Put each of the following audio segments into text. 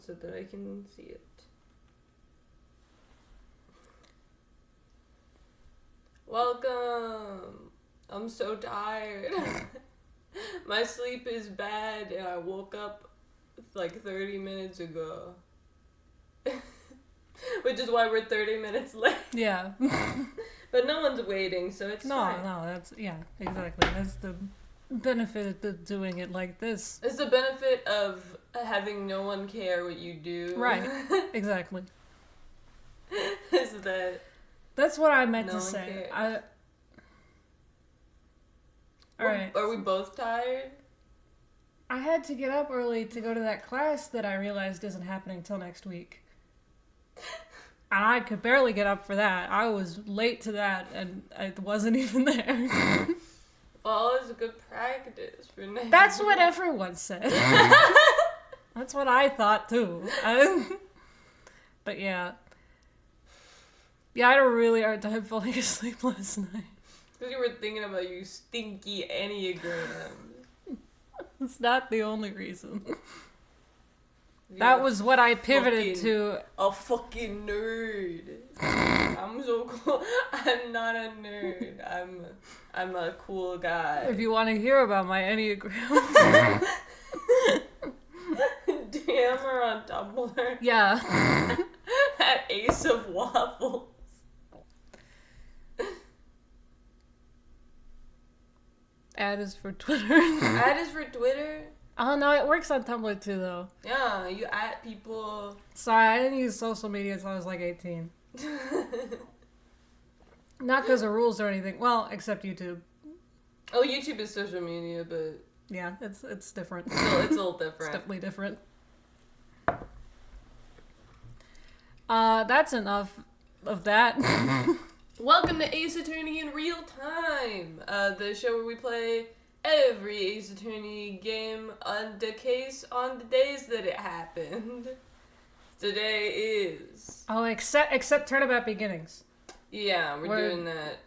so that I can see it. Welcome! I'm so tired. My sleep is bad and I woke up like 30 minutes ago. Which is why we're 30 minutes late. Yeah. But no one's waiting, so it's fine. No, that's, yeah, exactly. That's the benefit of doing it like this. It's the benefit of having no one care what you do. Right, exactly. Is that... That's what I meant No to one say. cares. Alright. Are we both tired? I had to get up early to go to that class that I realized isn't happening till next week. And I could barely get up for that. I was late to that, and I wasn't even there. Well, it's a good practice for next That's week. what everyone said. That's what I thought, too. But yeah. Yeah, I had a really hard time falling asleep last night. Because you were thinking about your stinky Enneagram. It's not the only reason. That was what I pivoted to. A fucking nerd. I'm so cool. I'm not a nerd. I'm a cool guy. If you want to hear about my Enneagram. Damn, we're on Tumblr. Yeah. At Ace of Waffles. Ad is for Twitter. Ad is for Twitter? Oh no, it works on Tumblr too though. Yeah, you at people. Sorry, I didn't use social media until I was like 18. Not because of rules or anything. Well, except YouTube. Oh, YouTube is social media, but Yeah, it's different. it's a little It's different. definitely different. That's enough of that. Welcome to Ace Attorney in Real Time, the show where we play every Ace Attorney game on the case on the days that it happened. Today is... Oh, except Turnabout Beginnings. Yeah, we're doing that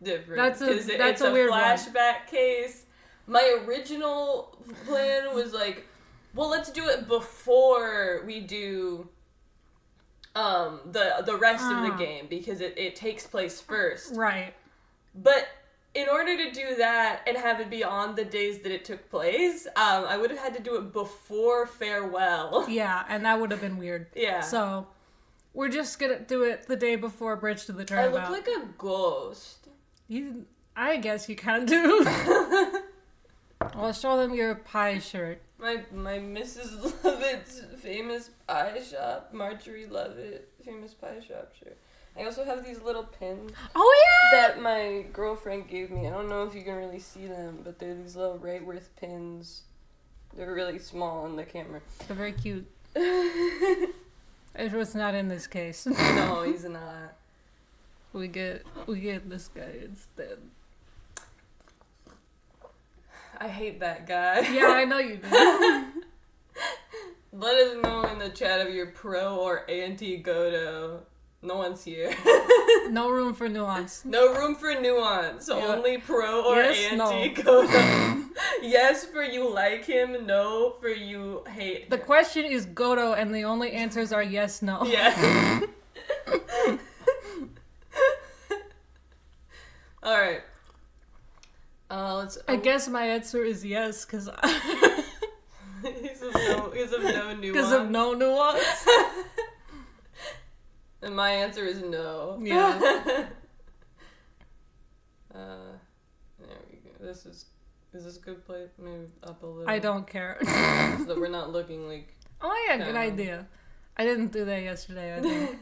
different. That's a 'cause it's a weird one. flashback case. My original plan was like, well, let's do it before we do the rest of the game, because it takes place first. Right. But in order to do that and have it be on the days that it took place, I would have had to do it before Farewell. Yeah, and that would have been weird. Yeah. So, we're just gonna do it the day before Bridge to the I Turnabout. look like a ghost. I guess you kind of do. Well, show them your pie shirt. My Mrs. Lovett's famous pie shop, Marjorie Lovett, famous pie shop shirt. I also have these little pins Oh yeah! that my girlfriend gave me. I don't know if you can really see them, but they're these little Rayworth pins. They're really small on the camera. They're very cute. Edward's not in this case. No, he's not. We get this guy instead. I hate that guy. Yeah, I know you do. Let us know in the chat if you're pro or anti Godo. No one's here. No room for nuance. No room for nuance. Yeah. Only pro or Yes, no. anti Godo. Yes for you like him, no for you hate The him. question is Godo, and the only answers are yes, no. Yeah. Alright. I guess my answer is yes, because He's of no nuance. because of no nuance. And my answer is no. Yeah. There we go. Is this a good place? Move up a little. I don't care. So that we're not looking like... Oh yeah, good No. idea. I didn't do that yesterday, I think.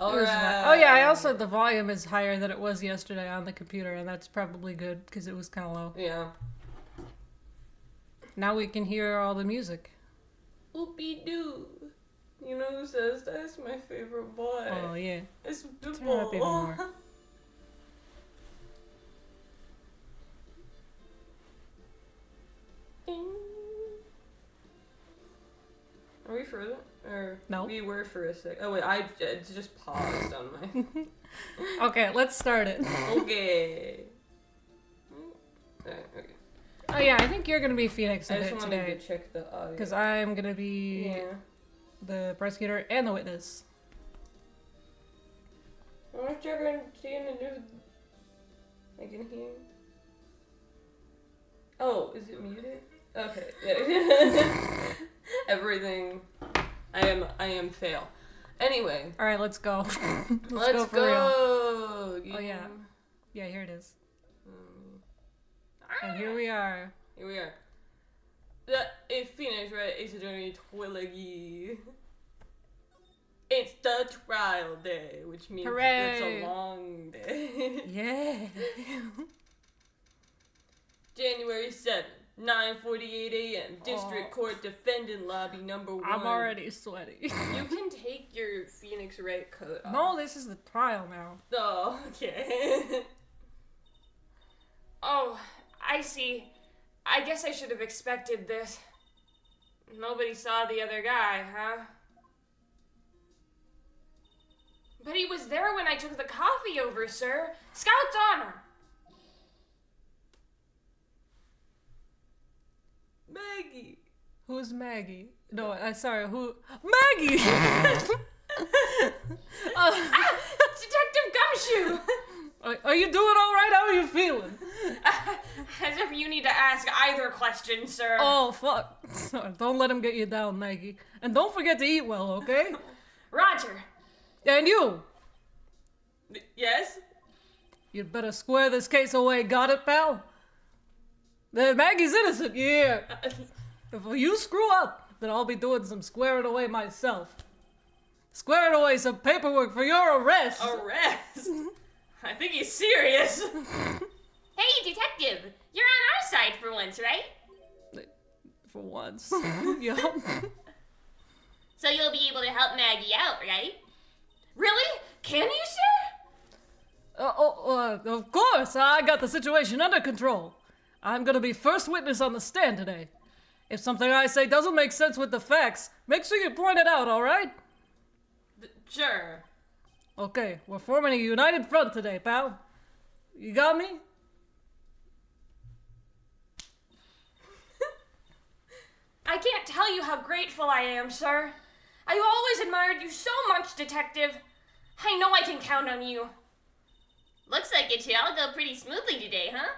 Alright. Oh yeah, I also, the volume is higher than it was yesterday on the computer, and that's probably good, because it was kind of low. Yeah. Now we can hear all the music. Whoopie-doo. You know who says that's my favorite boy? Oh yeah. It's Turn it up even more. Are we further? Or No. We were for a sec. Oh wait, I just paused on my... Okay, let's start it. Okay. Okay. Oh yeah, I think you're gonna be Phoenix I in just it wanted today. to check the audio. Because I'm gonna be the prosecutor and the witness. I'm not sure I'm seeing a new... I can hear... Oh, is it muted? Okay. Yeah. Everything... I am fail. Anyway. Alright, let's go. Let's go. For real. Oh, yeah. Yeah, here it is. And here we are. Here we are. It's Phoenix, right? Ace Attorney Twilligy. It's the trial day, which means Hooray. it's a long day. Yeah. January 7th, 9:48 a.m. District Court Defendant Lobby number 1. I'm already sweaty. You can take your Phoenix Wright coat off. No, this is the trial now. Oh, okay. Oh, I see. I guess I should have expected this. Nobody saw the other guy, huh? But he was there when I took the coffee over, sir. Scout's honor. Maggie. Who's Maggie? No, I'm sorry, who? Maggie! Detective Gumshoe! Are you doing alright? How are you feeling? As if you need to ask either question, sir. Oh, fuck. Sorry, don't let him get you down, Maggie. And don't forget to eat well, okay? Roger. And you! Yes? You'd better square this case away, got it, pal? Maggie's innocent, yeah. If you screw up, then I'll be doing some squaring away myself. Squaring away some paperwork for your arrest. Arrest? I think he's serious. Hey, detective. You're on our side for once, right? For once. Yup. So you'll be able to help Maggie out, right? Really? Can you, sir? Of course, I got the situation under control. I'm gonna be first witness on the stand today. If something I say doesn't make sense with the facts, make sure you point it out, alright? Sure. Okay, we're forming a united front today, pal. You got me? I can't tell you how grateful I am, sir. I've always admired you so much, detective. I know I can count on you. Looks like it should all go pretty smoothly today, huh?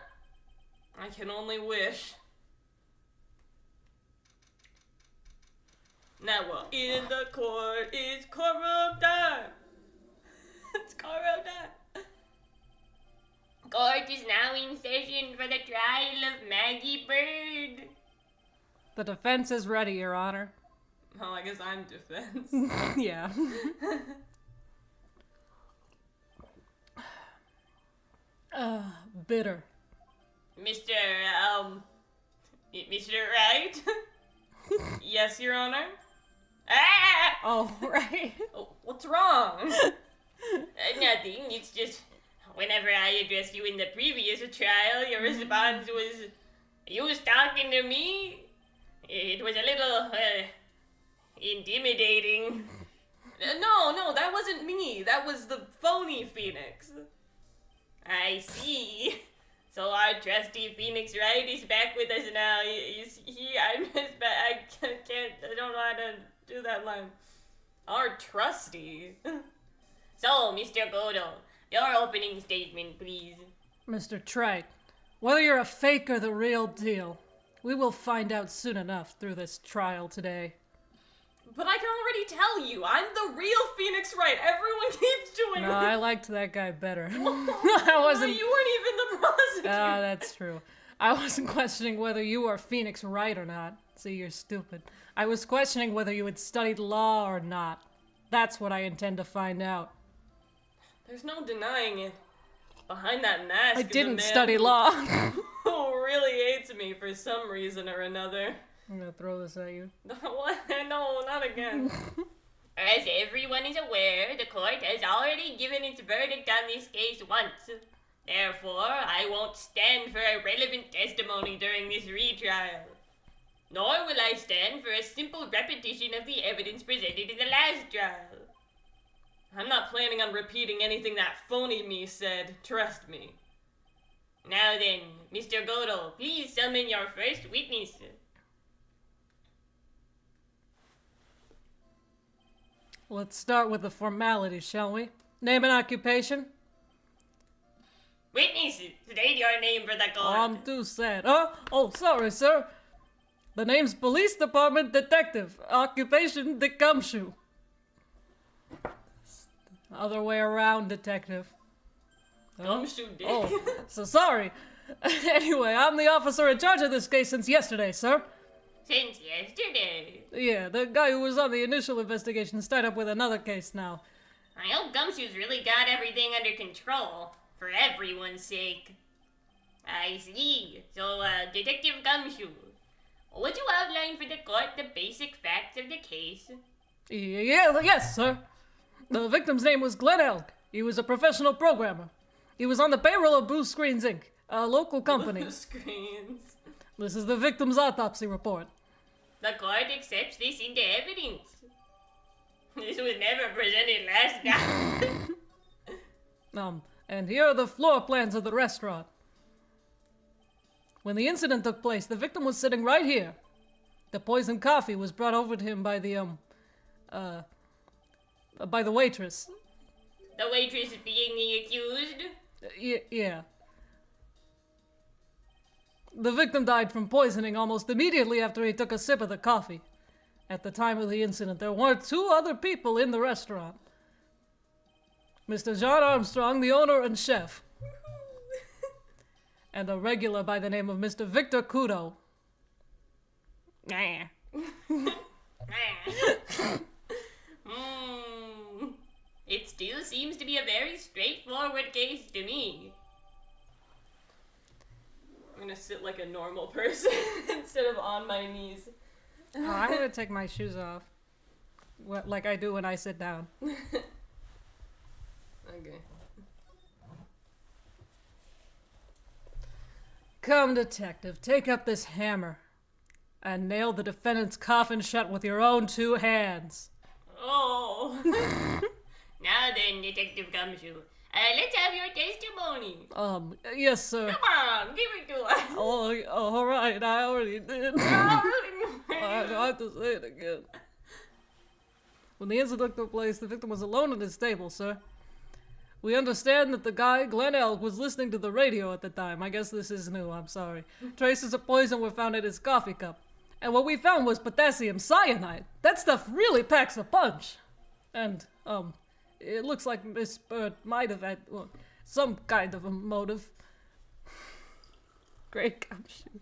I can only wish. Now we're in the court. It's courtroom time. It's courtroom time. Court is now in session for the trial of Maggie Bird. The defense is ready, Your Honor. Oh, I guess I'm defense. Yeah. Bitter. Mr. Wright? Yes, Your Honor? Ah! Oh, right. Oh, what's wrong? Nothing, it's just whenever I addressed you in the previous trial, your response was, you was talking to me? It was a little, intimidating. No, that wasn't me. That was the phony Phoenix. I see. So our trusty Phoenix Wright is back with us now. I don't know how to do that line. Our trusty. So, Mr. Godo, your opening statement, please. Mr. Trite, whether you're a fake or the real deal, we will find out soon enough through this trial today. But I can already tell you, I'm the real Phoenix Wright. Everyone keeps doing No, it. I liked that guy better. I Well, wasn't. you weren't even the prosecutor. Ah, that's true. I wasn't questioning whether you are Phoenix Wright or not. See, you're stupid. I was questioning whether you had studied law or not. That's what I intend to find out. There's no denying it. Behind that mask I is a didn't man study law. who really hates me for some reason or another. I'm gonna throw this at you. What? No, not again. As everyone is aware, the court has already given its verdict on this case once. Therefore, I won't stand for irrelevant testimony during this retrial. Nor will I stand for a simple repetition of the evidence presented in the last trial. I'm not planning on repeating anything that phony me said, trust me. Now then, Mr. Godel, please summon your first witness. Let's start with the formalities, shall we? Name and occupation? Witness, state your name for the court. Oh, I'm too sad. Oh, sorry, sir. The name's Police Department Detective. Occupation, the gumshoe. Other way around, detective. Gumshoe dick. Oh, so sorry. Anyway, I'm the officer in charge of this case since yesterday, sir. Since yesterday. Yeah, the guy who was on the initial investigation is tied up with another case now. I hope Gumshoe's really got everything under control, for everyone's sake. I see. So, Detective Gumshoe, would you outline for the court the basic facts of the case? Yes, sir. The victim's name was Glenn Elk. He was a professional programmer. He was on the payroll of Blue Screens, Inc., a local company. Screens. This is the victim's autopsy report. The court accepts this into evidence. This was never presented last time. And here are the floor plans of the restaurant. When the incident took place, the victim was sitting right here. The poisoned coffee was brought over to him by the waitress. The waitress being the accused? Yeah. The victim died from poisoning almost immediately after he took a sip of the coffee. At the time of the incident, there were 2 other people in the restaurant. Mr. John Armstrong, the owner and chef. And a regular by the name of Mr. Victor Kudo. It still seems to be a very straightforward case to me. I'm gonna sit like a normal person instead of on my knees. Oh, I'm gonna take my shoes off. Like I do when I sit down. Okay. Come, detective, take up this hammer and nail the defendant's coffin shut with your own 2 hands. Oh. Now then, Detective Gumshoe, let's have your testimony. Yes, sir. Come on, give it to us. Oh, all right, I already did. I have to say it again. When the incident took place, the victim was alone at his table, sir. We understand that the guy, Glenn Elk, was listening to the radio at the time. I guess this is new, I'm sorry. Traces of poison were found in his coffee cup. And what we found was potassium cyanide. That stuff really packs a punch. And, it looks like Miss Bird might have had some kind of a motive. Great gumshoe.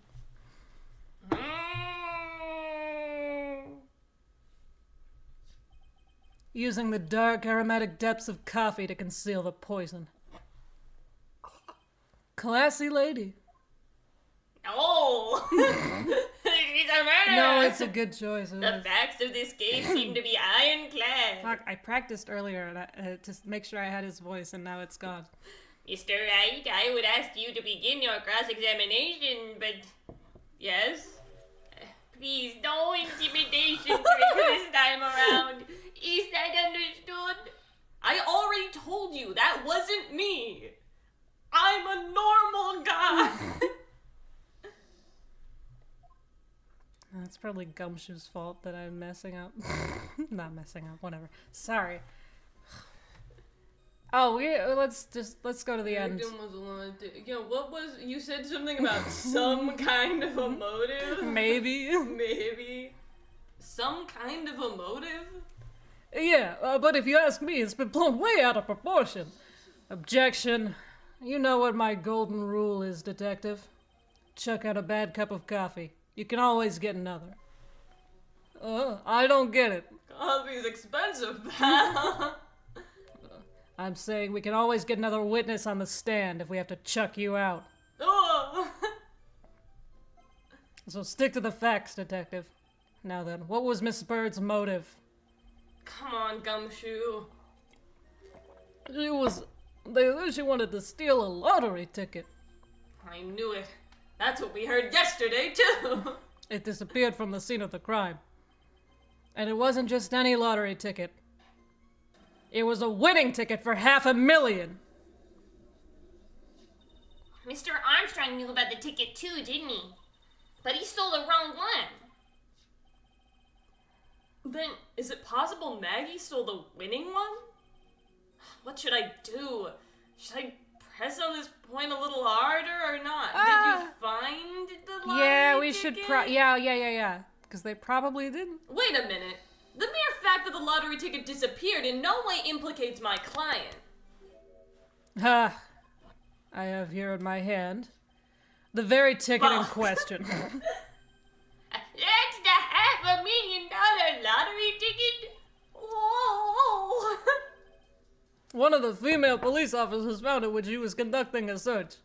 Using the dark aromatic depths of coffee to conceal the poison. Classy lady. No! She's a murderer! No, it's a good choice. The facts of this case seem to be ironclad. Fuck, I practiced earlier to make sure I had his voice, and now it's gone. Mr. Wright, I would ask you to begin your cross-examination, but... Yes? Please, no intimidation tricks this time around. Is that understood? I already told you that wasn't me. I'm a normal guy. It's probably Gumshoe's fault that I'm messing up. Not messing up, whatever. Sorry. Oh, let's go to the end. Victim was alone. What was you said something about some kind of a motive? Maybe. Maybe. Some kind of a motive? Yeah, but if you ask me, it's been blown way out of proportion. Objection. You know what my golden rule is, detective. Chuck out a bad cup of coffee. You can always get another. I don't get it. Coffee's expensive, pal. I'm saying we can always get another witness on the stand if we have to chuck you out. Oh. So stick to the facts, detective. Now then, what was Miss Bird's motive? Come on, Gumshoe. She wanted to steal a lottery ticket. I knew it. That's what we heard yesterday, too. It disappeared from the scene of the crime. And it wasn't just any lottery ticket. It was a winning ticket for $500,000. Mr. Armstrong knew about the ticket too, didn't he? But he stole the wrong one. Then, is it possible Maggie stole the winning one? What should I do? Should I press on this point a little harder or not? Did you find the lottery Yeah, we ticket? should yeah. Because they probably didn't. Wait a minute. The mere fact that the lottery ticket disappeared in no way implicates my client. Ha! I have here in my hand the very ticket in Fuck. question. That's the $500,000 lottery ticket? Whoa! One of the female police officers found it when she was conducting a search.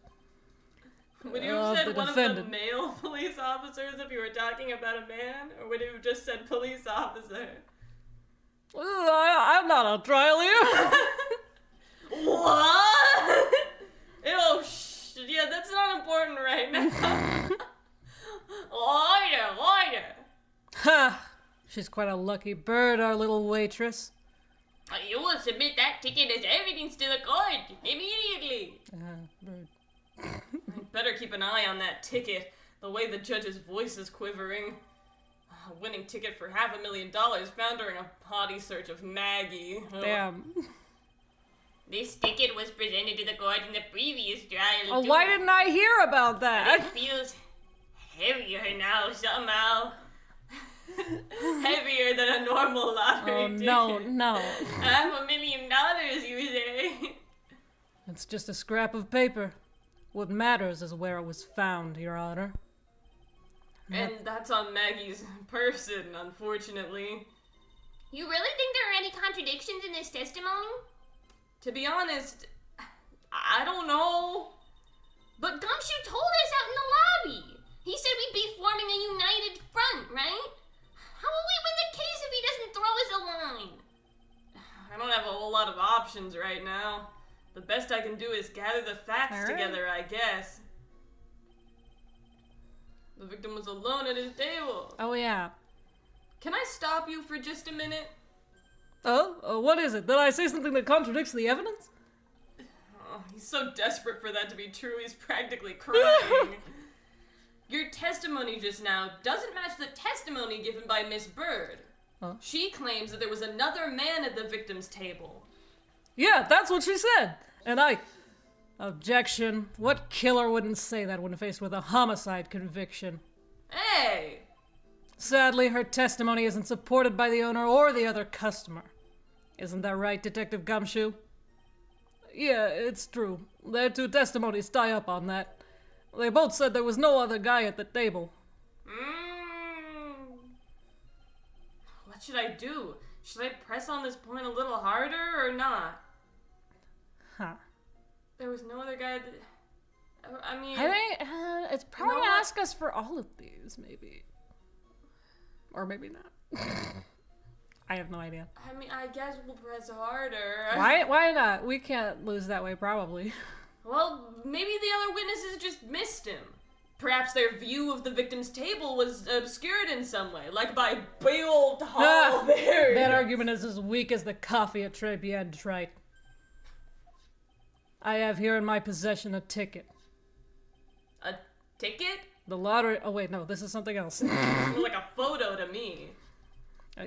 Would you Of have said the one of the defendant. male police officers if you were talking about a man? Or would you have just said police officer? I'm not on trial here. What? Ew, yeah, that's not important right now. Order! Ha! She's quite a lucky bird, our little waitress. You will submit that ticket as evidence to the court immediately. Bird. I'd better keep an eye on that ticket. The way the judge's voice is quivering. A winning ticket for $500,000 found during a potty search of Maggie. Ugh. Damn. This ticket was presented to the court in the previous trial. Oh, too. why didn't I hear about It that? feels heavier now somehow. Heavier than a normal lottery Oh, ticket. no. $500,000, you say? It's just a scrap of paper. What matters is where it was found, Your Honor. And that's on Maggie's person, unfortunately. You really think there are any contradictions in this testimony? To be honest, I don't know. But Gumshoe told us out in the lobby. He said we'd be forming a united front, right? How will we win the case if he doesn't throw us a line? I don't have a whole lot of options right now. The best I can do is gather the facts All right. together, I guess. The victim was alone at his table. Oh, yeah. Can I stop you for just a minute? Oh, what is it? Did I say something that contradicts the evidence? Oh, he's so desperate for that to be true, he's practically crying. Your testimony just now doesn't match the testimony given by Miss Bird. Huh? She claims that there was another man at the victim's table. Yeah, that's what she said. And objection. What killer wouldn't say that when faced with a homicide conviction? Hey! Sadly, her testimony isn't supported by the owner or the other customer. Isn't that right, Detective Gumshoe? Yeah, it's true. Their two testimonies tie up on that. They both said there was no other guy at the table. What should I do? Should I press on this point a little harder or not? Huh. There was no other guy at the... I mean... I think it's probably know gonna what? ask us for all of these, maybe. Or maybe not. I have no idea. I mean, I guess we'll press harder. Why not? We can't lose that way, probably. Well, maybe the other witnesses just missed him. Perhaps their view of the victim's table was obscured in some way, like by big old tall berries. That argument is as weak as the coffee at Très Bien Trite. I have here in my possession a ticket. A ticket? The lottery. Oh, wait, no, this is something else. It's more like a photo to me.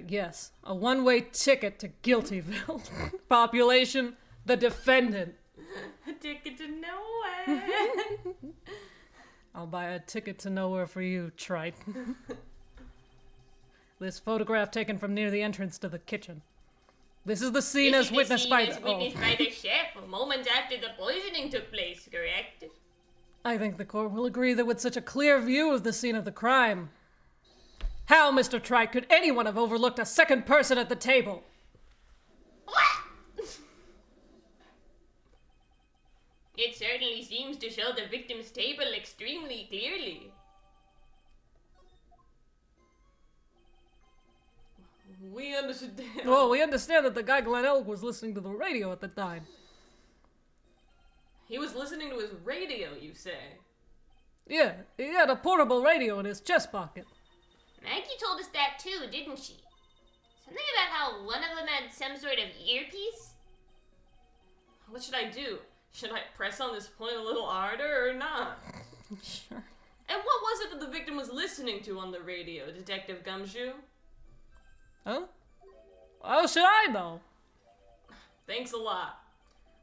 Yes, a one-way ticket to Guiltyville. Population, the defendant. A ticket to nowhere. I'll buy a ticket to nowhere for you, Trite. This photograph taken from near the entrance to the kitchen. This is the scene This as is witnessed the by scene as witnessed by the chef moments after the poisoning took place, correct? I think the court will agree that with such a clear view of the scene of the crime, how, Mr. Trite, could anyone have overlooked a second person at the table? What? It certainly seems to show the victim's table extremely clearly. We understand. Well, we understand that the guy Glen Elk was listening to the radio at the time. He was listening to his radio, you say? Yeah, he had a portable radio in his chest pocket. Maggie told us that too, didn't she? Something about how one of them had some sort of earpiece? What should I do? Should I press on this point a little harder or not? Sure. And what was it that the victim was listening to on the radio, Detective Gumshoe? Huh? How should I know? Thanks a lot.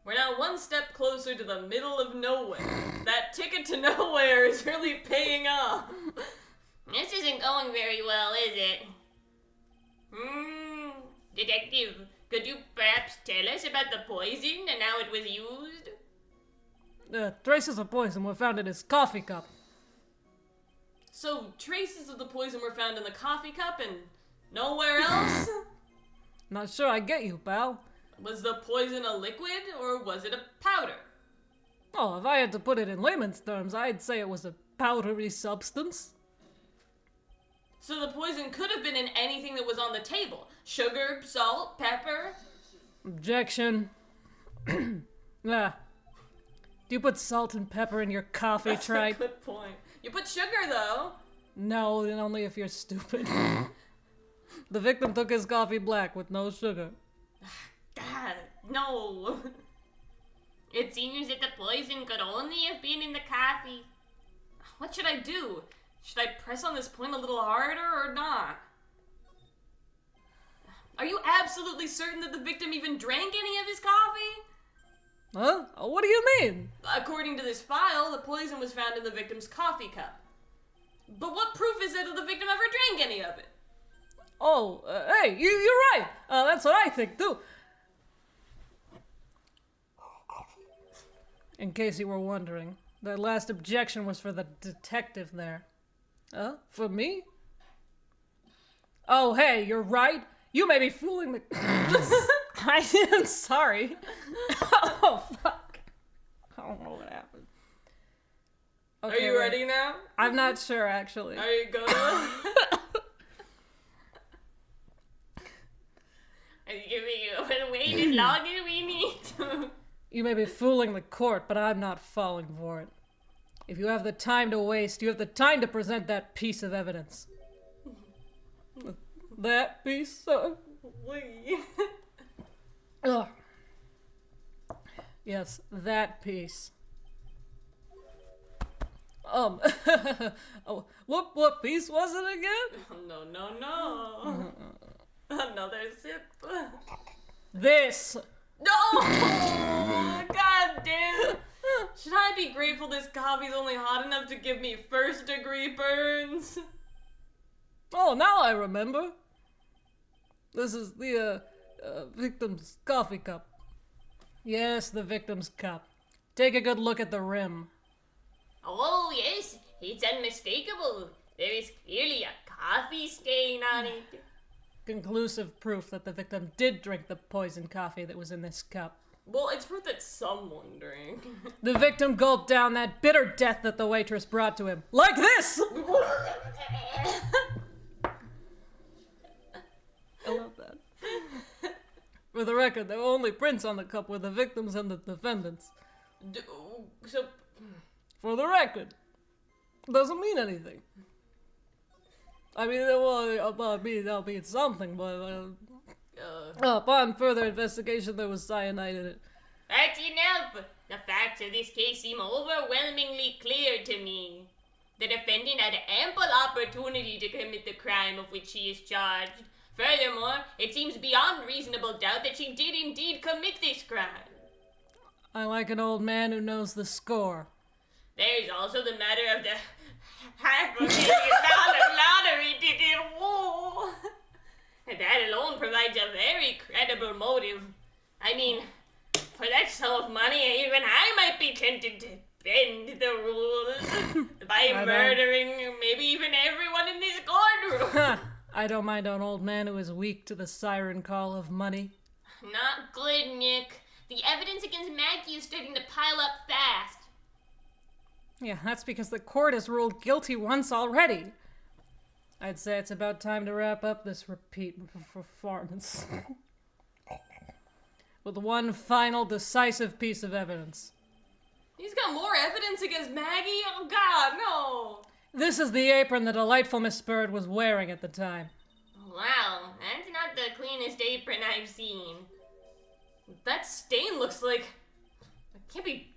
We're now one step closer to the middle of nowhere. That ticket to nowhere is really paying off. This isn't going very well, is it? Detective, could you perhaps tell us about the poison and how it was used? Traces of poison were found in his coffee cup. So, traces of the poison were found in the coffee cup and nowhere else? Not sure I get you, pal. Was the poison a liquid or was it a powder? Oh, if I had to put it in layman's terms, I'd say it was a powdery substance. So the poison could have been in anything that was on the table. Sugar, salt, pepper. Objection. Ah. Do you put salt and pepper in your coffee, That's Trite? a good point. You put sugar, though. No, and only if you're stupid. The victim took his coffee black with no sugar. God, no. It seems that the poison could only have been in the coffee. What should I do? Should I press on this point a little harder or not? Are you absolutely certain that the victim even drank any of his coffee? Huh? What do you mean? According to this file, the poison was found in the victim's coffee cup. But what proof is there that the victim ever drank any of it? Oh, hey, you're right. That's what I think, too. In case you were wondering, that last objection was for the detective there. Huh? For me? Oh, hey, you're right. You may be fooling the... I'm sorry. Oh, fuck. I don't know what happened. Okay, Are you ready now? I'm not sure, actually. Are you gonna? We'll wait as long as we need to. You may be fooling the court, but I'm not falling for it. If you have the time to waste, you have the time to present that piece of evidence. That piece of... Ugh. Yes, that piece. Oh, what piece was it again? No. Another sip. This! No! God damn! Should I be grateful this coffee's only hot enough to give me first-degree burns? Oh, now I remember. This is the, victim's coffee cup. Yes, the victim's cup. Take a good look at the rim. Oh, yes, it's unmistakable. There is clearly a coffee stain on it. Conclusive proof that the victim did drink the poisoned coffee that was in this cup. Well, it's proof that someone drank. The victim gulped down that bitter death that the waitress brought to him. Like this! I love that. For the record, there were only prints on the cup with the victims and the defendants. So, For the record, doesn't mean anything. I mean, well, that'll mean something, but upon further investigation, there was cyanide in it. That's enough. The facts of this case seem overwhelmingly clear to me. The defendant had ample opportunity to commit the crime of which she is charged. Furthermore, it seems beyond reasonable doubt that she did indeed commit this crime. I like an old man who knows the score. There is also the matter of the $500,000 lottery ticket. Whoa! That alone provides a very credible motive. I mean, for that sum of money, even I might be tempted to bend the rules by murdering maybe even everyone in this courtroom. I don't mind an old man who is weak to the siren call of money. Not good, Nick. The evidence against Maggie is starting to pile up fast. Yeah, that's because the court has ruled guilty once already. I'd say it's about time to wrap up this repeat performance. With one final decisive piece of evidence. he's got more evidence against Maggie? Oh, God, no! This is the apron the delightful Miss Bird was wearing at the time. Wow, that's not the cleanest apron I've seen. That stain looks like... It can't be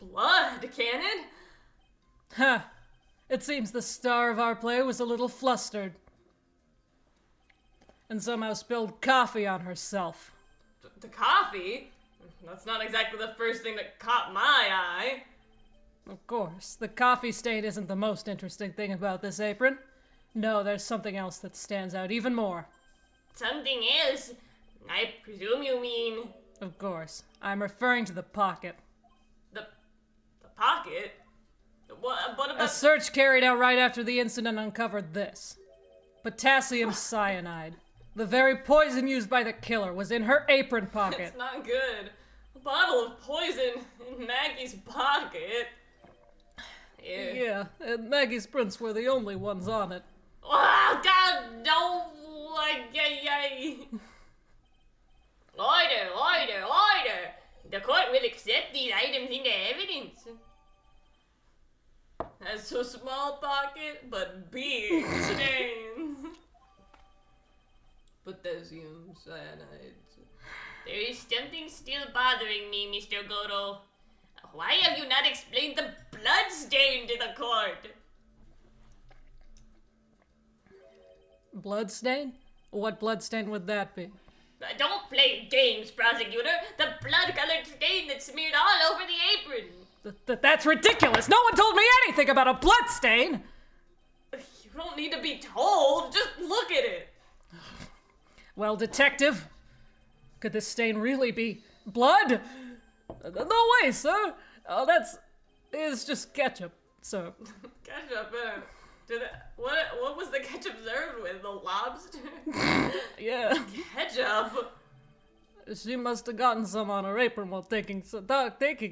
blood, can it? Huh. It seems the star of our play was a little flustered. And somehow spilled coffee on herself. The coffee? That's not exactly the first thing that caught my eye. Of course, the coffee stain isn't the most interesting thing about this apron. No, there's something else that stands out even more. Something else? I presume you mean... Of course, I'm referring to the pocket. The pocket? What about... A search carried out right after the incident uncovered this. Potassium cyanide. The very poison used by the killer was in her apron pocket. It's not good. A bottle of poison in Maggie's pocket. Ew. Yeah, and Maggie's prints were the only ones on it. Oh, God, no! Yay. Order! The court will accept these items into evidence. Has a small pocket, but big stains. Potassium cyanide. There is something still bothering me, Mr. Goto. Why have you not explained the blood stain to the court? Bloodstain? What bloodstain would that be? Don't play games, prosecutor. The blood-colored stain that's smeared all over the apron. That's ridiculous! No one told me anything about a bloodstain! You don't need to be told. Just look at it. Well, detective, could this stain really be blood? No way, sir. Oh, it's just ketchup, sir. Ketchup. What was the ketchup served with? The lobster? Yeah. Ketchup? She must have gotten some on her apron while taking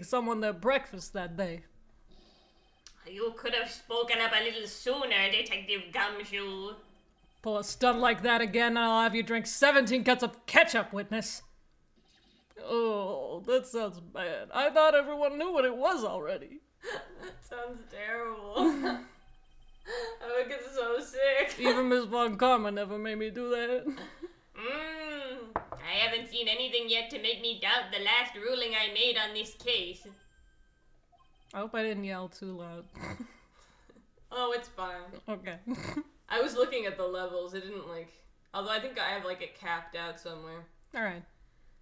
someone their breakfast that day. You could have spoken up a little sooner, Detective Gumshoe. Pull a stunt like that again, and I'll have you drink 17 cups of ketchup, witness. Oh, that sounds bad. I thought everyone knew what it was already. That sounds terrible. I would get so sick. Even Miss Von Karma never made me do that. I haven't seen anything yet to make me doubt the last ruling I made on this case. I hope I didn't yell too loud. Oh, it's fine. Okay. I was looking at the levels. It didn't although I think I have it capped out somewhere. Alright.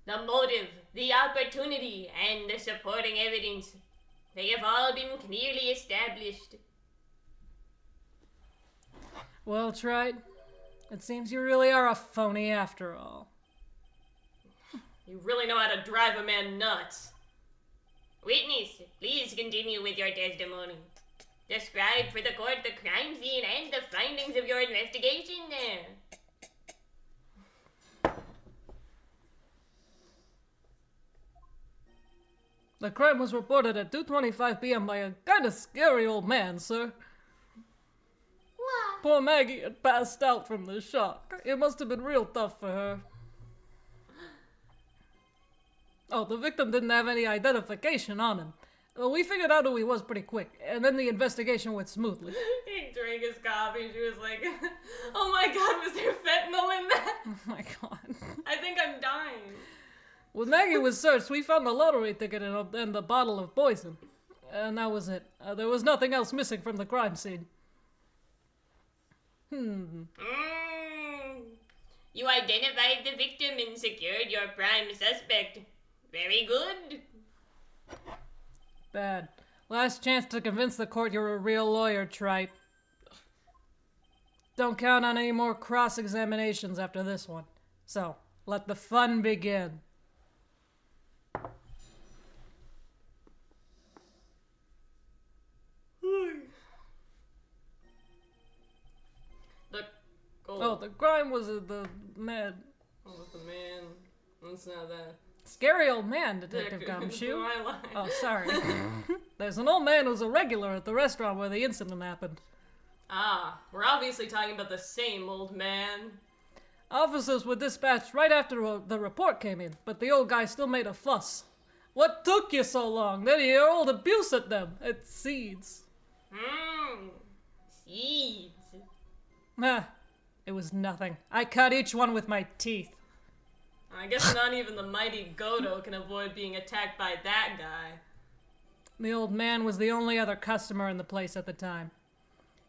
The motive, the opportunity, and the supporting evidence. They have all been clearly established. Well tried. It seems you really are a phony after all. You really know how to drive a man nuts. Witness, please continue with your testimony. Describe for the court the crime scene and the findings of your investigation there. The crime was reported at 2:25 p.m. by a kind of scary old man, sir. What? Poor Maggie had passed out from the shock. It must have been real tough for her. Oh, the victim didn't have any identification on him. Well, we figured out who he was pretty quick, and then the investigation went smoothly. He drank his coffee. She was like, oh my god, was there fentanyl in that? Oh my god. I think I'm dying. When Maggie was searched, we found the lottery ticket and the bottle of poison. And that was it. There was nothing else missing from the crime scene. You identified the victim and secured your prime suspect. Very good. Bad. Last chance to convince the court you're a real lawyer, Trite. Don't count on any more cross-examinations after this one. So, let the fun begin. Oh, the crime was the man. What was the man? It's not that. Scary old man, Detective Gumshoe. My line. Oh, sorry. There's an old man who's a regular at the restaurant where the incident happened. Ah, we're obviously talking about the same old man. Officers were dispatched right after the report came in, but the old guy still made a fuss. What took you so long? Then you hurled abuse at them. It's seeds. Seeds. Ah, it was nothing. I cut each one with my teeth. I guess not even the mighty Goto can avoid being attacked by that guy. The old man was the only other customer in the place at the time.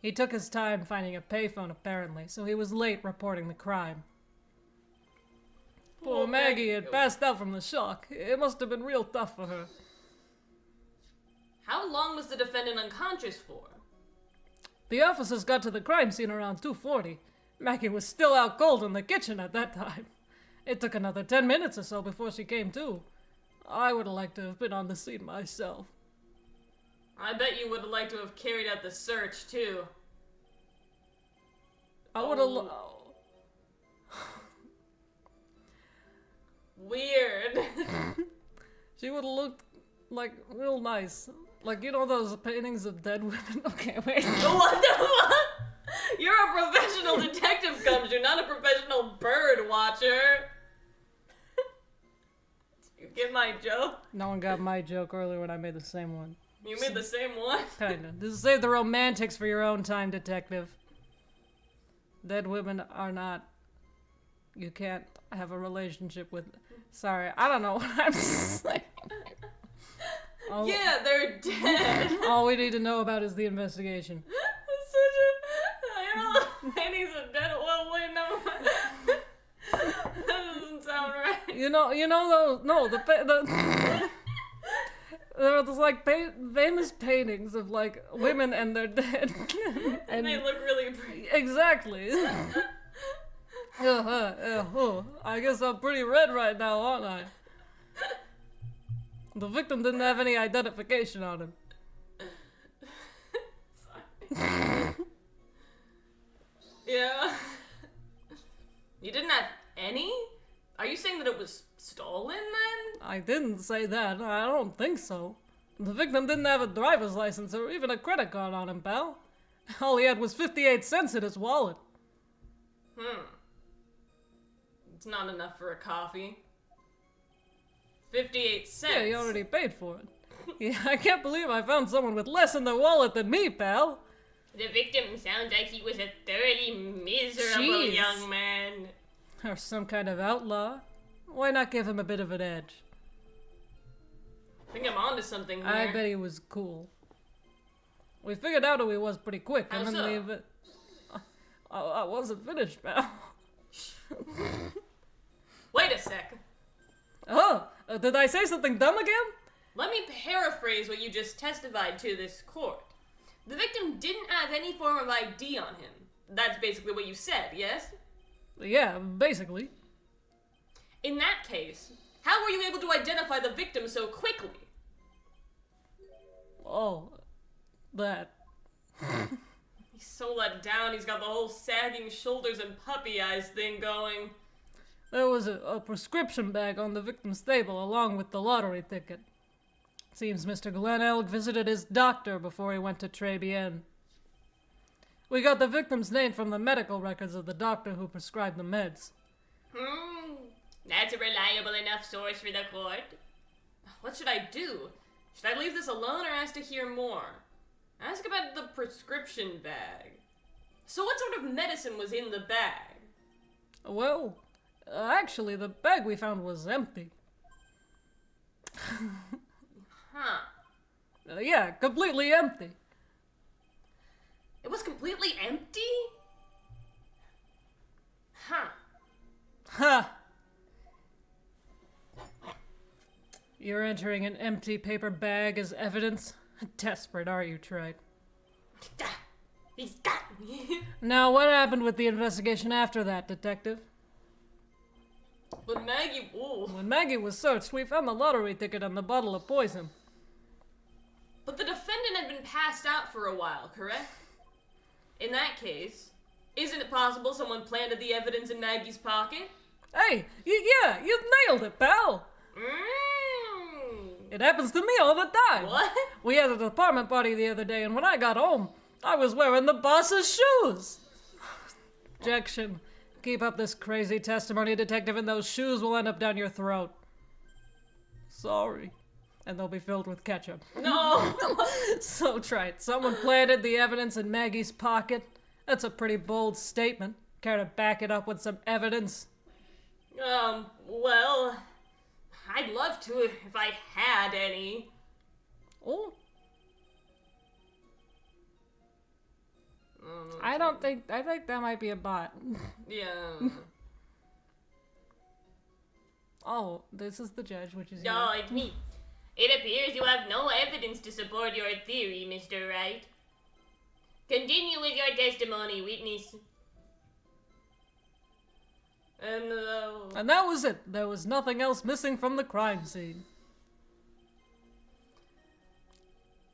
He took his time finding a payphone, apparently, so he was late reporting the crime. Poor Maggie had passed out from the shock. It must have been real tough for her. How long was the defendant unconscious for? The officers got to the crime scene around 2:40. Maggie was still out cold in the kitchen at that time. It took another 10 minutes or so before she came to. I would have liked to have been on the scene myself. I bet you would have liked to have carried out the search, too. I would have... Weird. She would have looked, like, real nice. Like, you know those paintings of dead women? Okay, wait. What the fuck? You're a professional detective, Gums. You're not a professional bird watcher. You get my joke? No one got my joke earlier when I made the same one. You made the same one? Kinda. Just save the romantics for your own time, detective. Dead women are not... You can't have a relationship with... Sorry, I don't know what I'm saying. Yeah, they're dead. All we need to know about is the investigation. That's such a... You know, paintings of dead... Well, wait, no. That doesn't sound right. You know those... No, there was like famous paintings of like women and they're dead. And they look really pretty. Exactly. I guess I'm pretty red right now, aren't I? The victim didn't have any identification on him. Sorry. Yeah. You didn't have any? Are you saying that it was stolen then? I didn't say that. I don't think so. The victim didn't have a driver's license or even a credit card on him, pal. All he had was 58 cents in his wallet. It's not enough for a coffee. 58 cents. Yeah, he already paid for it. Yeah, I can't believe I found someone with less in their wallet than me, pal. The victim sounds like he was a thoroughly miserable Jeez. young man. Or some kind of outlaw. Why not give him a bit of an edge? I think I'm onto something here. I bet he was cool. We figured out who he was pretty quick, How and then so? leave it. I wasn't finished, pal. Wait a sec. Oh, did I say something dumb again? Let me paraphrase what you just testified to this court. The victim didn't have any form of ID on him. That's basically what you said, yes? Yeah, basically. In that case, how were you able to identify the victim so quickly? Oh, that. He's so let down, he's got the whole sagging shoulders and puppy eyes thing going. There was a prescription bag on the victim's table along with the lottery ticket. Seems Mr. Glenn Elk visited his doctor before he went to Trebien. We got the victim's name from the medical records of the doctor who prescribed the meds. That's a reliable enough source for the court. What should I do? Should I leave this alone or ask to hear more? Ask about the prescription bag. So what sort of medicine was in the bag? Well, actually, the bag we found was empty. Huh. Yeah, completely empty. It was completely empty? Huh. Ha! You're entering an empty paper bag as evidence? Desperate, are you, Trite? He's got me. Now, what happened with the investigation after that, Detective? But Maggie, ooh. When Maggie was searched, we found the lottery ticket and the bottle of poison. But the defendant had been passed out for a while, correct? In that case, isn't it possible someone planted the evidence in Maggie's pocket? Hey, yeah, you nailed it, pal! It happens to me all the time. What? We had a department party the other day, and when I got home, I was wearing the boss's shoes. Objection. Keep up this crazy testimony, Detective, and those shoes will end up down your throat. Sorry. And they'll be filled with ketchup. No! So trite. Someone planted the evidence in Maggie's pocket. That's a pretty bold statement. Care to back it up with some evidence? Well, I'd love to if I had any. Oh, I think that might be a bot. Yeah. Oh, this is the judge, which is No, you. it's me. It appears you have no evidence to support your theory, Mr. Wright. Continue with your testimony, witness. And And that was it. There was nothing else missing from the crime scene.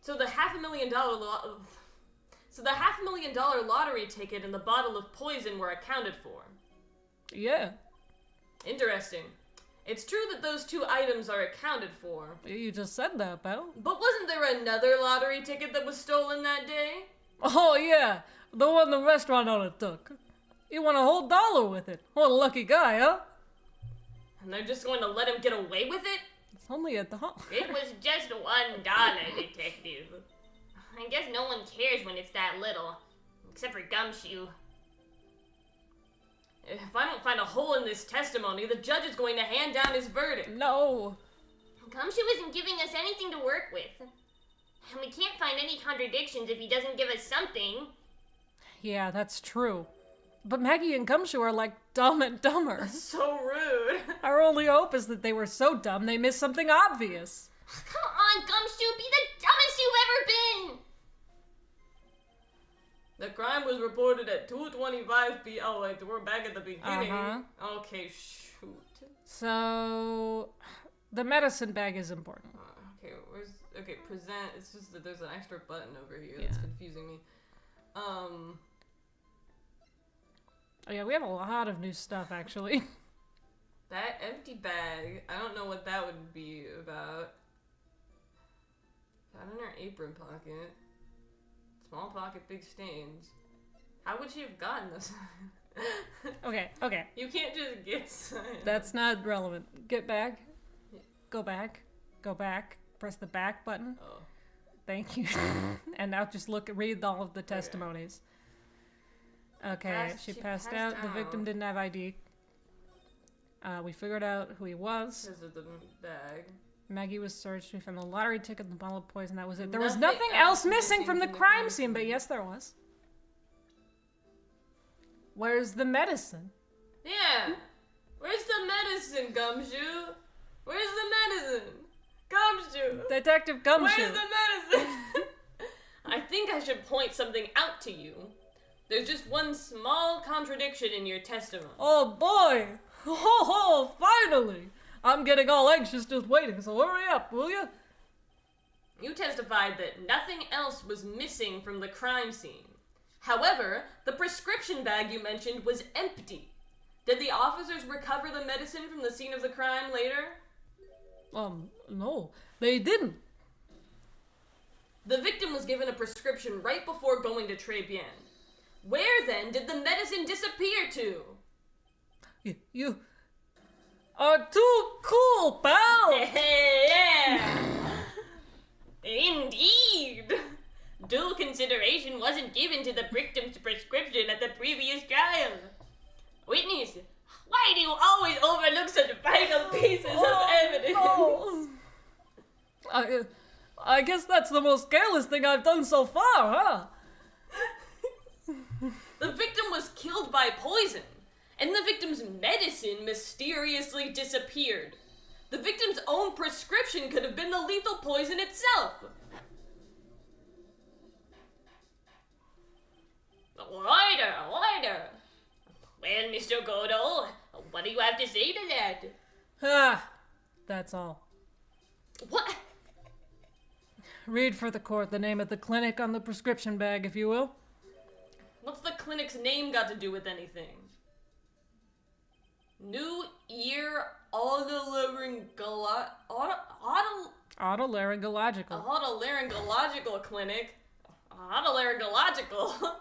so the $500,000 lottery ticket and the bottle of poison were accounted for. Yeah, Interesting. It's true that those two items are accounted for, you just said that, pal. but wasn't there another lottery ticket that was stolen that day? Oh yeah, the one the restaurant owner took. He won a whole dollar with it. What a lucky guy, huh? And they're just going to let him get away with it? It's only a dollar. It was just $1, detective. I guess no one cares when it's that little. Except for Gumshoe. If I don't find a hole in this testimony, the judge is going to hand down his verdict. No. Gumshoe isn't giving us anything to work with. And we can't find any contradictions if he doesn't give us something. Yeah, that's true. But Maggie and Gumshoe are like Dumb and Dumber. So rude. Our only hope is that they were so dumb they missed something obvious. Come on, Gumshoe, be the dumbest you've ever been! The crime was reported at 2:25 p.m. Oh, wait, we're back at the beginning. Uh-huh. Okay, shoot. So, the medicine bag is important. Okay, present. It's just that there's an extra button over here that's Yeah. confusing me. Oh yeah, we have a lot of new stuff, actually. That empty bag, I don't know what that would be about. Got in her apron pocket. Small pocket, big stains. How would she have gotten this? Okay. You can't just get signs. That's not relevant. Get back. Go back. Go back. Press the back button. Oh. Thank you. And now just read all of the testimonies. Okay, she passed out. The victim didn't have ID. We figured out who he was. Because of the bag. Maggie was searched. We found the lottery ticket and the bottle of poison. That was it. There was Nothing nothing else else missing missing from the from the crime crime scene, but scene. yes, there was. Where's the medicine? Yeah. Where's the medicine, Gumshoe? Where's the medicine? Gumshoe. Detective Gumshoe. Where's the medicine? I think I should point something out to you. There's just one small contradiction in your testimony. Oh boy! Oh, finally! I'm getting all anxious just waiting, so hurry up, will you? You testified that nothing else was missing from the crime scene. However, the prescription bag you mentioned was empty. Did the officers recover the medicine from the scene of the crime later? No, they didn't. The victim was given a prescription right before going to Très Bien. Where then did the medicine disappear to? You are too cool, pal! Yeah! Indeed! Due consideration wasn't given to the victim's prescription at the previous trial. Witness, why do you always overlook such vital pieces of evidence? Oh. I guess that's the most careless thing I've done so far, huh? The victim was killed by poison, and the victim's medicine mysteriously disappeared. The victim's own prescription could have been the lethal poison itself. Order! Well, Mr. Godel, what do you have to say to that? That's all. What? Read for the court the name of the clinic on the prescription bag, if you will. What's the clinic's name got to do with anything? New Ear Otolaryngological. Otolaryngological Clinic. Otolaryngological?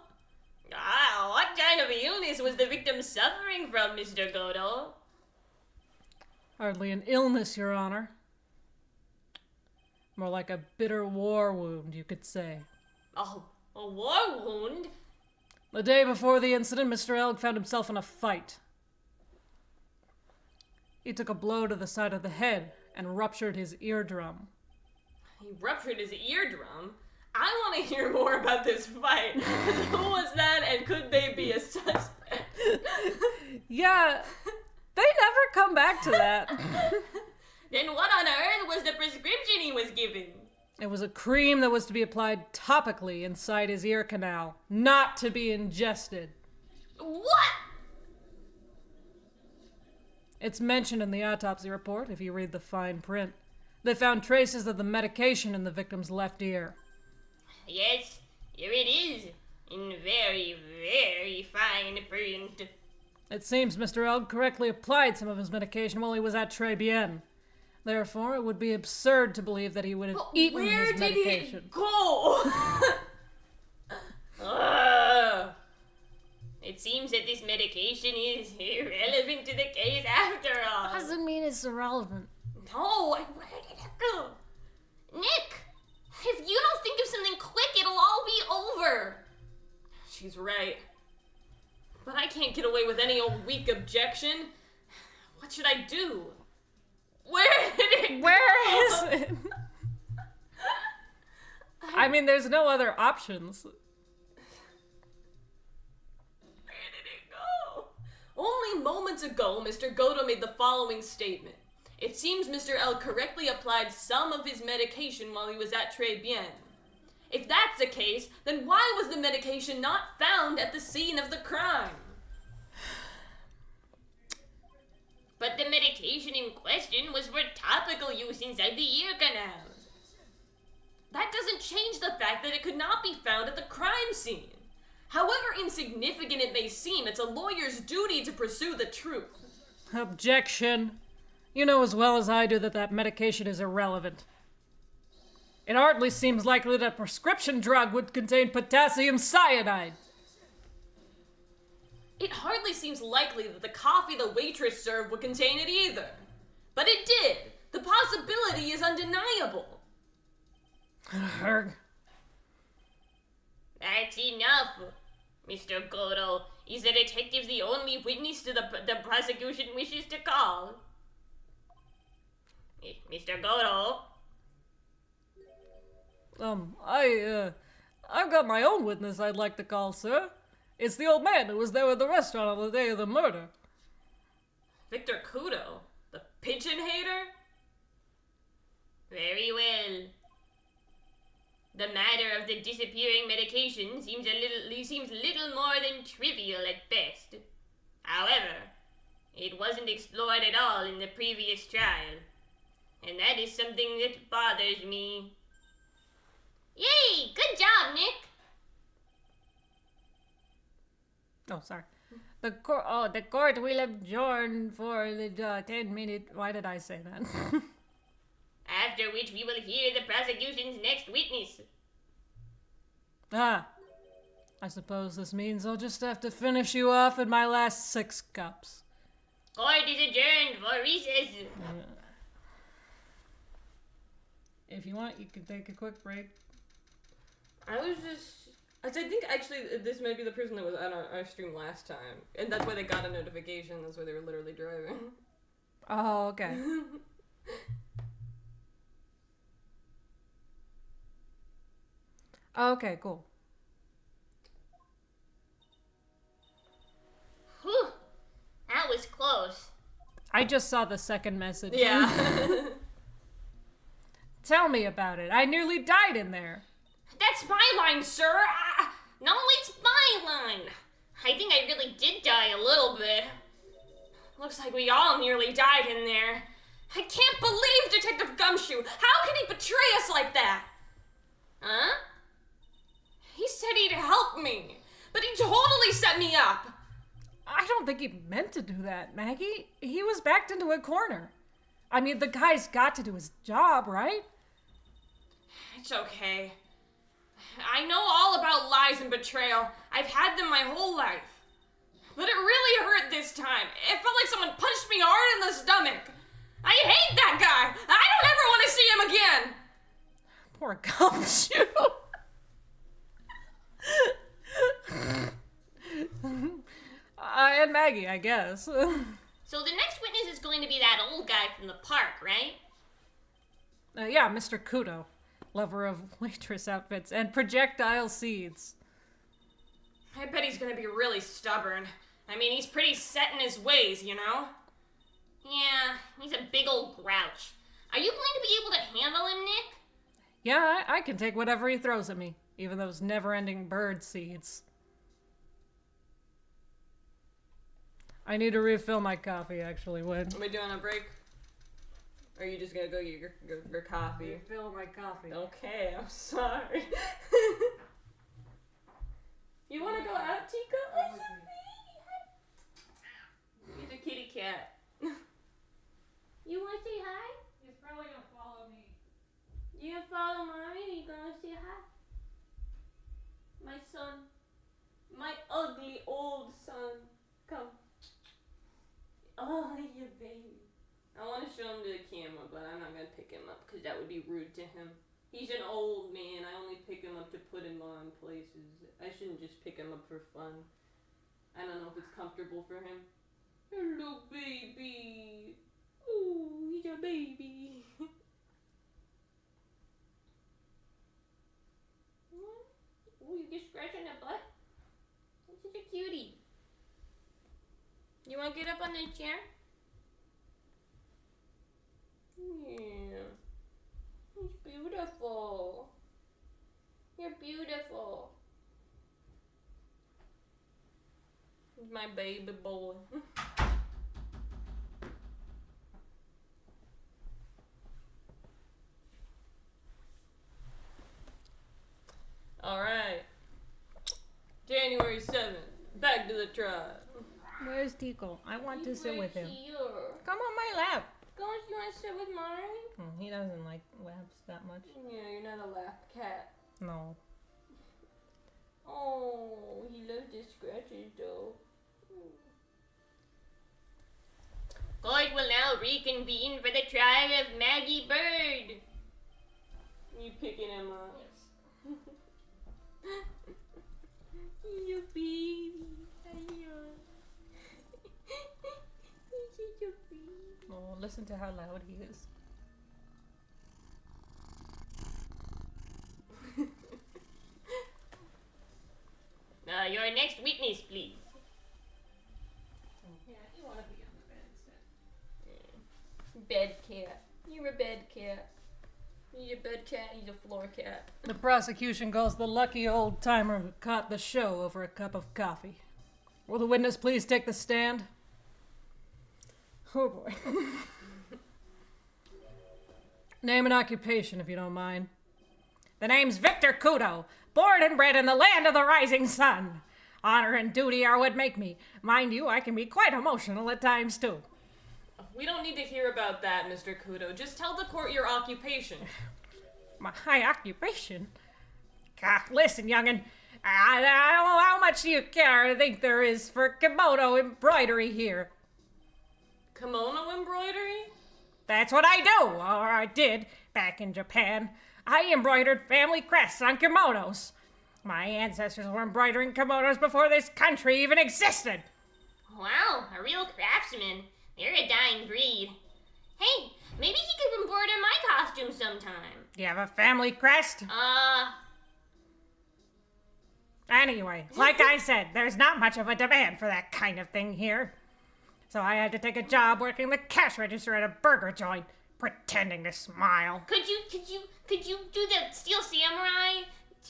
What kind of illness was the victim suffering from, Mr. Godel? Hardly an illness, Your Honor. More like a bitter war wound, you could say. Oh, a war wound? The day before the incident, Mr. Elg found himself in a fight. He took a blow to the side of the head and ruptured his eardrum. He ruptured his eardrum? I want to hear more about this fight. Who was that, and could they be a suspect? Yeah, they never come back to that. Then what on earth was the prescription he was given? It was a cream that was to be applied topically inside his ear canal, not to be ingested. What? It's mentioned in the autopsy report if you read the fine print. They found traces of the medication in the victim's left ear. Yes, here it is. In very, very fine print. It seems Mr. Eld correctly applied some of his medication while he was at Très Bien. Therefore, it would be absurd to believe that he would have eaten his medication. Where did it go? It seems that this medication is irrelevant to the case after all. Doesn't mean it's irrelevant. No, where did it go? Nick, if you don't think of something quick, it'll all be over. She's right. But I can't get away with any old weak objection. What should I do? Where did it go? Where is it? I mean, there's no other options. Where did it go? Only moments ago, Mr. Goto made the following statement. It seems Mr. L correctly applied some of his medication while he was at Très Bien. If that's the case, then why was the medication not found at the scene of the crime? But the medication in question was for topical use inside the ear canal. That doesn't change the fact that it could not be found at the crime scene. However insignificant it may seem, it's a lawyer's duty to pursue the truth. Objection. You know as well as I do that that medication is irrelevant. It hardly seems likely that a prescription drug would contain potassium cyanide. It hardly seems likely that the coffee the waitress served would contain it either. But it did. The possibility is undeniable. That's enough, Mr. Goto. Is the detective the only witness to the prosecution wishes to call? Mr. Goto? I've got my own witness I'd like to call, sir. It's the old man who was there at the restaurant on the day of the murder. Victor Kudo? The pigeon hater? Very well. The matter of the disappearing medication seems little more than trivial at best. However, it wasn't explored at all in the previous trial, and that is something that bothers me. Yay! Good job, Nick! Oh, sorry. The court will adjourn for the 10-minute... Why did I say that? After which we will hear the prosecution's next witness. I suppose this means I'll just have to finish you off in my last 6 cups. Court is adjourned for recess. If you want, you can take a quick break. I think actually this might be the person that was on our stream last time. And that's why they got a notification. That's why they were literally driving. Oh, okay. Okay, cool. Whew. That was close. I just saw the second message. Yeah. Tell me about it. I nearly died in there. That's my line, sir. No, it's my line. I think I really did die a little bit. Looks like we all nearly died in there. I can't believe Detective Gumshoe. How can he betray us like that? Huh? He said he'd help me, but he totally set me up. I don't think he meant to do that, Maggie. He was backed into a corner. I mean, the guy's got to do his job, right? It's okay. I know all about lies and betrayal. I've had them my whole life. But it really hurt this time. It felt like someone punched me hard in the stomach. I hate that guy. I don't ever want to see him again. Poor Gumshoe. And Maggie, I guess. So the next witness is going to be that old guy from the park, right? Yeah, Mr. Kudo. lover of waitress outfits, and projectile seeds. I bet he's gonna be really stubborn. I mean, he's pretty set in his ways, you know? Yeah, he's a big old grouch. Are you going to be able to handle him, Nick? Yeah, I can take whatever he throws at me, even those never-ending bird seeds. I need to refill my coffee, actually, Wood. Are we doing a break? Or are you just gonna go get your coffee? Refill my coffee. Okay, I'm sorry. You wanna go out, Chico? He's a kitty cat. You wanna say hi? He's probably gonna follow me. You gonna follow mommy? You gonna say hi? My son. My ugly old son. Come. Oh, you baby. I want to show him to the camera, but I'm not going to pick him up because that would be rude to him. He's an old man. I only pick him up to put him on places. I shouldn't just pick him up for fun. I don't know if it's comfortable for him. Hello, baby. Ooh, he's a baby. Ooh, you get scratched on the butt? He's such a cutie. You want to get up on the chair? Yeah. He's beautiful. You're beautiful. He's my baby boy. Alright. January 7th. Back to the tribe. Where's Tico? I want to sit with him. Here. Come on my lap. Go, you want to sit with Mari? He doesn't like laps that much. Yeah, you're not a lap cat. No. Oh, he loves the scratches though. Court will now reconvene for the trial of Maggie Bird. You picking him up? Yes. You baby. Oh, listen to how loud he is. Your next witness, please. Yeah, you want to be on the bed instead. Bed cat. You're a bed cat. You're a bed cat, he's a floor cat. The prosecution calls the lucky old timer who caught the show over a cup of coffee. Will the witness please take the stand? Oh boy. Name and occupation, if you don't mind. The name's Victor Kudo, born and bred in the land of the rising sun. Honor and duty are what make me. Mind you, I can be quite emotional at times too. We don't need to hear about that, Mr. Kudo. Just tell the court your occupation. My high occupation? God, listen, young'un. I don't know how much you care to think there is for kimono embroidery here. Kimono embroidery? That's what I do, or I did, back in Japan. I embroidered family crests on kimonos. My ancestors were embroidering kimonos before this country even existed. Wow, a real craftsman. They're a dying breed. Hey, maybe he could embroider my costume sometime. Do you have a family crest? Anyway, like I said, there's not much of a demand for that kind of thing here. So I had to take a job working the cash register at a burger joint, pretending to smile. Could you do the Steel Samurai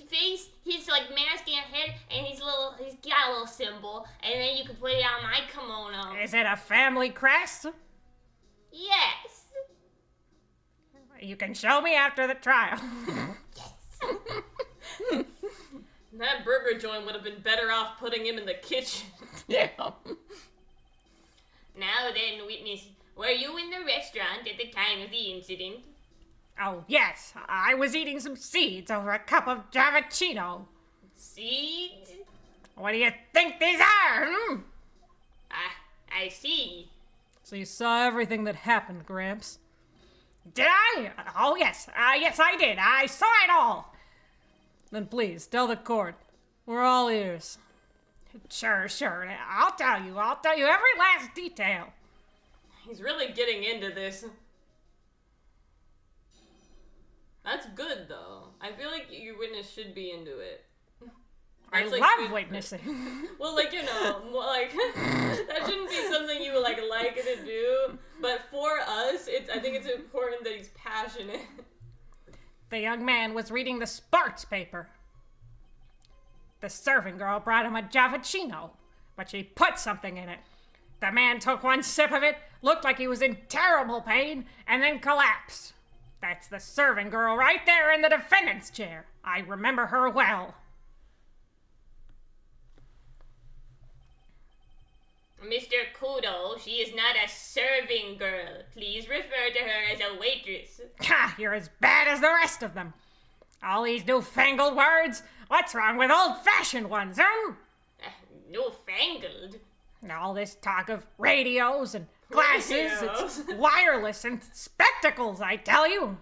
face? His like mask and head, and he's got a little symbol, and then you can put it on my kimono. Is it a family crest? Yes. You can show me after the trial. That burger joint would have been better off putting him in the kitchen. Yeah. Now then, witness, were you in the restaurant at the time of the incident? Oh, yes. I was eating some seeds over a cup of Javicino. Seeds? What do you think these are? I see. So you saw everything that happened, Gramps. Did I? Oh, yes. Yes, I did. I saw it all. Then please, tell the court. We're all ears. Sure. I'll tell you every last detail. He's really getting into this. That's good, though. I feel like your witness should be into it. I That's, like, love good witnessing. Well, like, more like, that shouldn't be something you, like to do. But for us, I think it's important that he's passionate. The young man was reading the sports paper. The serving girl brought him a Javicino, but she put something in it. The man took one sip of it, looked like he was in terrible pain, and then collapsed. That's the serving girl right there in the defendant's chair. I remember her well. Mr. Kudo, she is not a serving girl. Please refer to her as a waitress. Ha! You're as bad as the rest of them. All these newfangled words? What's wrong with old-fashioned ones, Newfangled? All this talk of radios and glasses, Radios. it's wireless and spectacles, I tell you.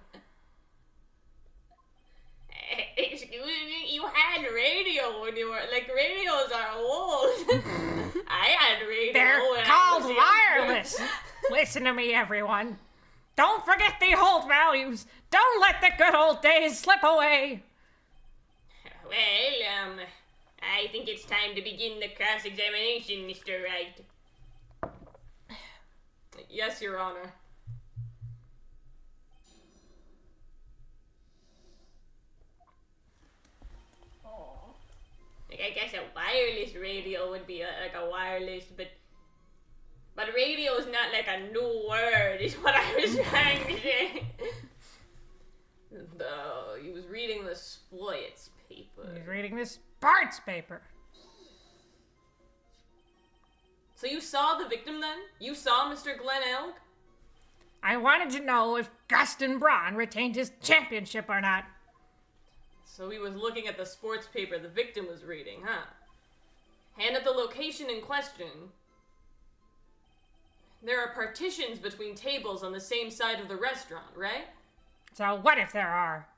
Excuse me, you had radio when you were, radios are old. I had radio They're when called I was wireless. Listen to me, everyone. Don't forget the old values. Don't let the good old days slip away. Well, I think it's time to begin the cross-examination, Mr. Wright. Yes, Your Honor. I guess a wireless radio would be a wireless, but radio is not like a new word, is what I was trying to say. No, he was reading the sports paper. He's reading this sports paper. So you saw the victim then? You saw Mr. Glenn Elk? I wanted to know if Gustin Braun retained his championship or not. So he was looking at the sports paper the victim was reading, huh? And at the location in question, there are partitions between tables on the same side of the restaurant, right? So what if there are?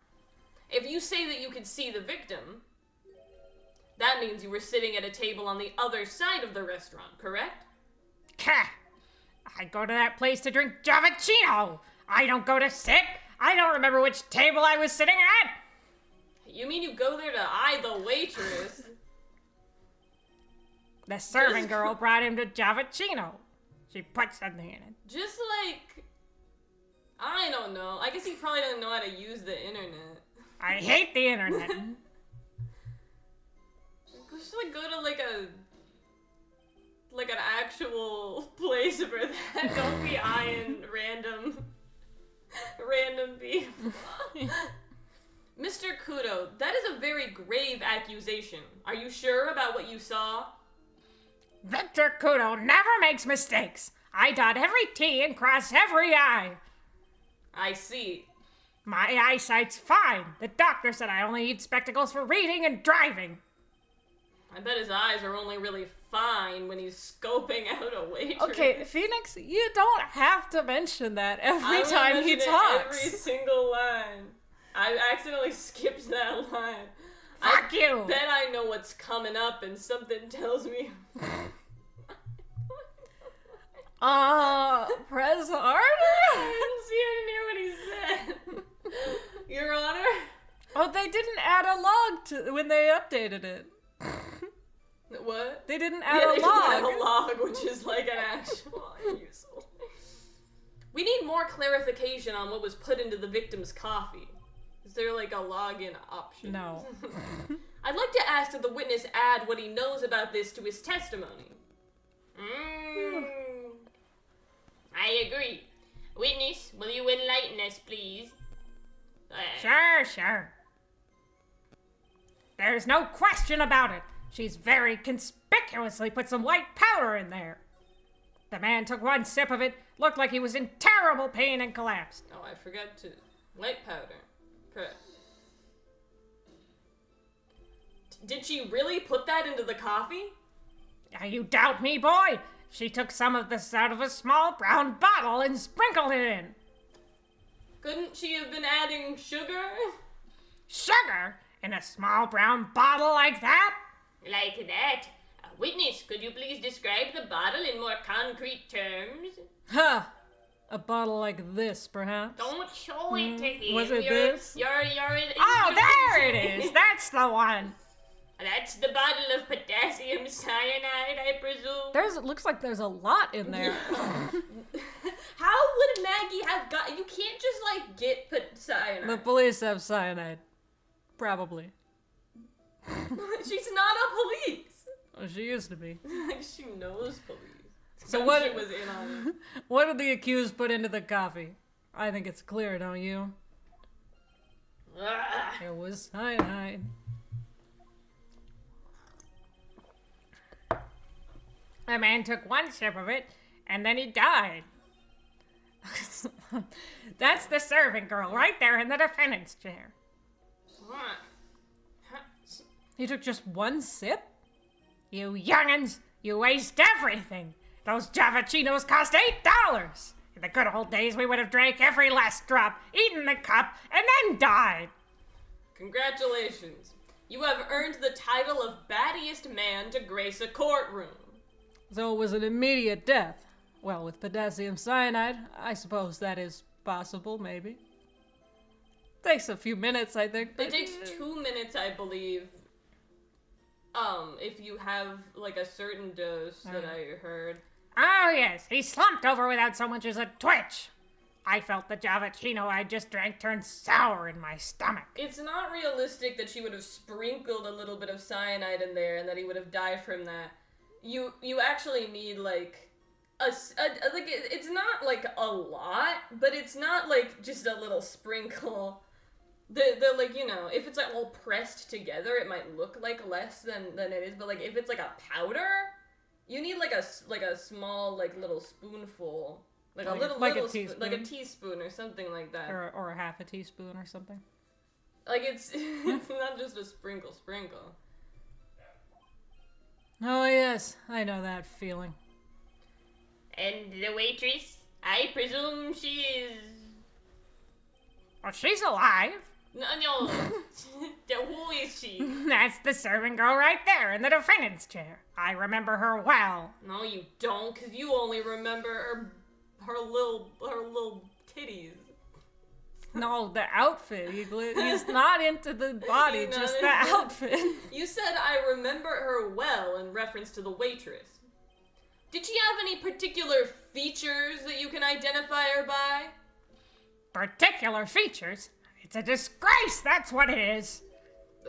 If you say that you could see the victim, that means you were sitting at a table on the other side of the restaurant, correct? Kah! I go to that place to drink Javicino. I don't go to sit. I don't remember which table I was sitting at. You mean you go there to eye the waitress? The serving girl brought him to Javicino. She put something in it. Just like, I don't know. I guess he probably doesn't know how to use the internet. I hate the internet. Just go to an actual place for that. Don't be eyeing random people. Mr. Kudo, that is a very grave accusation. Are you sure about what you saw? Victor Kudo never makes mistakes. I dot every T and cross every I. I see. My eyesight's fine. The doctor said I only need spectacles for reading and driving. I bet his eyes are only really fine when he's scoping out a waitress. Okay, Phoenix, you don't have to mention that every I'm gonna time he mention it talks. Every single line. I accidentally skipped that line. Fuck you! Bet I know what's coming up and something tells me. Press harder? I didn't hear what he said. Your Honor? Oh, they didn't add a log to when they updated it. What? They didn't add Yeah, a they log. add a log, which is like an actual useful. We need more clarification on what was put into the victim's coffee. Is there like a login option? No. I'd like to ask that the witness add what he knows about this to his testimony. I agree. Witness, will you enlighten us, please? Sure. There's no question about it. She's very conspicuously put some white powder in there. The man took one sip of it, looked like he was in terrible pain and collapsed. Oh, I forgot to... White powder. Correct. Did she really put that into the coffee? You doubt me, boy? She took some of this out of a small brown bottle and sprinkled it in. Couldn't she have been adding sugar? Sugar? In a small brown bottle like that? Like that? Witness, could you please describe the bottle in more concrete terms? Huh. A bottle like this, perhaps? Don't show it to him. Was it this? You're Oh, there it is! That's the one! That's the bottle of potassium cyanide, I presume. It looks like there's a lot in there. How would Maggie have got? You can't just like get cyanide. The police have cyanide. Probably. She's not a police. Well, she used to be. Like she knows police. So what? She was in on it. What did the accused put into the coffee? I think it's clear, don't you? Ugh. It was cyanide. A man took one sip of it, and then he died. That's the servant girl right there in the defendant's chair. He took just one sip? You young'uns, you waste everything. Those Javachinos cost $8. In the good old days, we would have drank every last drop, eaten the cup, and then died. Congratulations. You have earned the title of battiest man to grace a courtroom. So it was an immediate death. Well, with potassium cyanide, I suppose that is possible, maybe. Takes a few minutes, I think. It takes 2 minutes, I believe. If you have like a certain dose that I heard. Oh, yes, he slumped over without so much as a twitch. I felt the Javachino I just drank turn sour in my stomach. It's not realistic that she would have sprinkled a little bit of cyanide in there and that he would have died from that. You actually need like it's not like a lot, but it's not like just a little sprinkle. The like, you know, if it's like all pressed together, it might look like less than it is, but like if it's like a powder, you need like a small like little spoonful, like a little teaspoon. like a teaspoon or something like that, or a half a teaspoon or something. Like it's it's not just a sprinkle. Oh yes, I know that feeling. And the waitress? I presume she is... Oh, she's alive. No. Who is she? That's the servant girl right there in the defendant's chair. I remember her well. No, you don't, because you only remember her little titties. No, the outfit. He's not into the body, just the outfit. You said I remember her well in reference to the waitress. Did she have any particular features that you can identify her by? Particular features? It's a disgrace, that's what it is.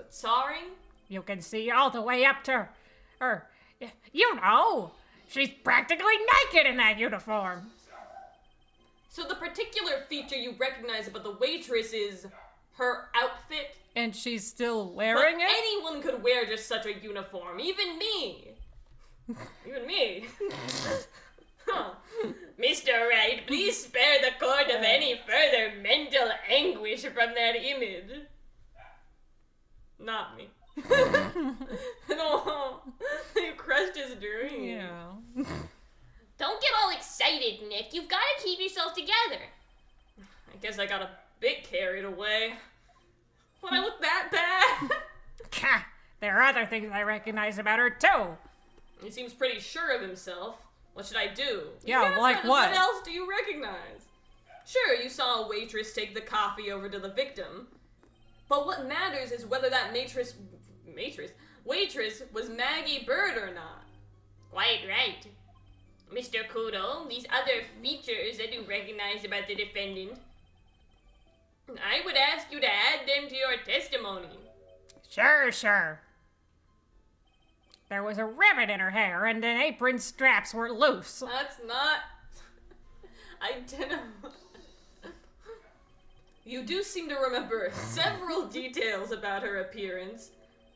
Sorry? You can see all the way up to her. You know, she's practically naked in that uniform. So the particular feature you recognize about the waitress is her outfit? And she's still wearing it? Anyone could wear just such a uniform, even me. Even me. Huh. Mr. Wright, please spare the court of any further mental anguish from that image. Not me. No, you crushed his dream. Yeah. Don't get all excited, Nick. You've got to keep yourself together. I guess I got a bit carried away. When I look that bad. There are other things I recognize about her, too. He seems pretty sure of himself. What should I do? Yeah, like what? What else do you recognize? Sure, you saw a waitress take the coffee over to the victim. But what matters is whether that waitress was Maggie Bird or not. Quite right. Mr. Kudo, these other features that you recognize about the defendant, I would ask you to add them to your testimony. Sure. There was a ribbon in her hair, and an apron straps were loose. That's not identical. You do seem to remember several details about her appearance,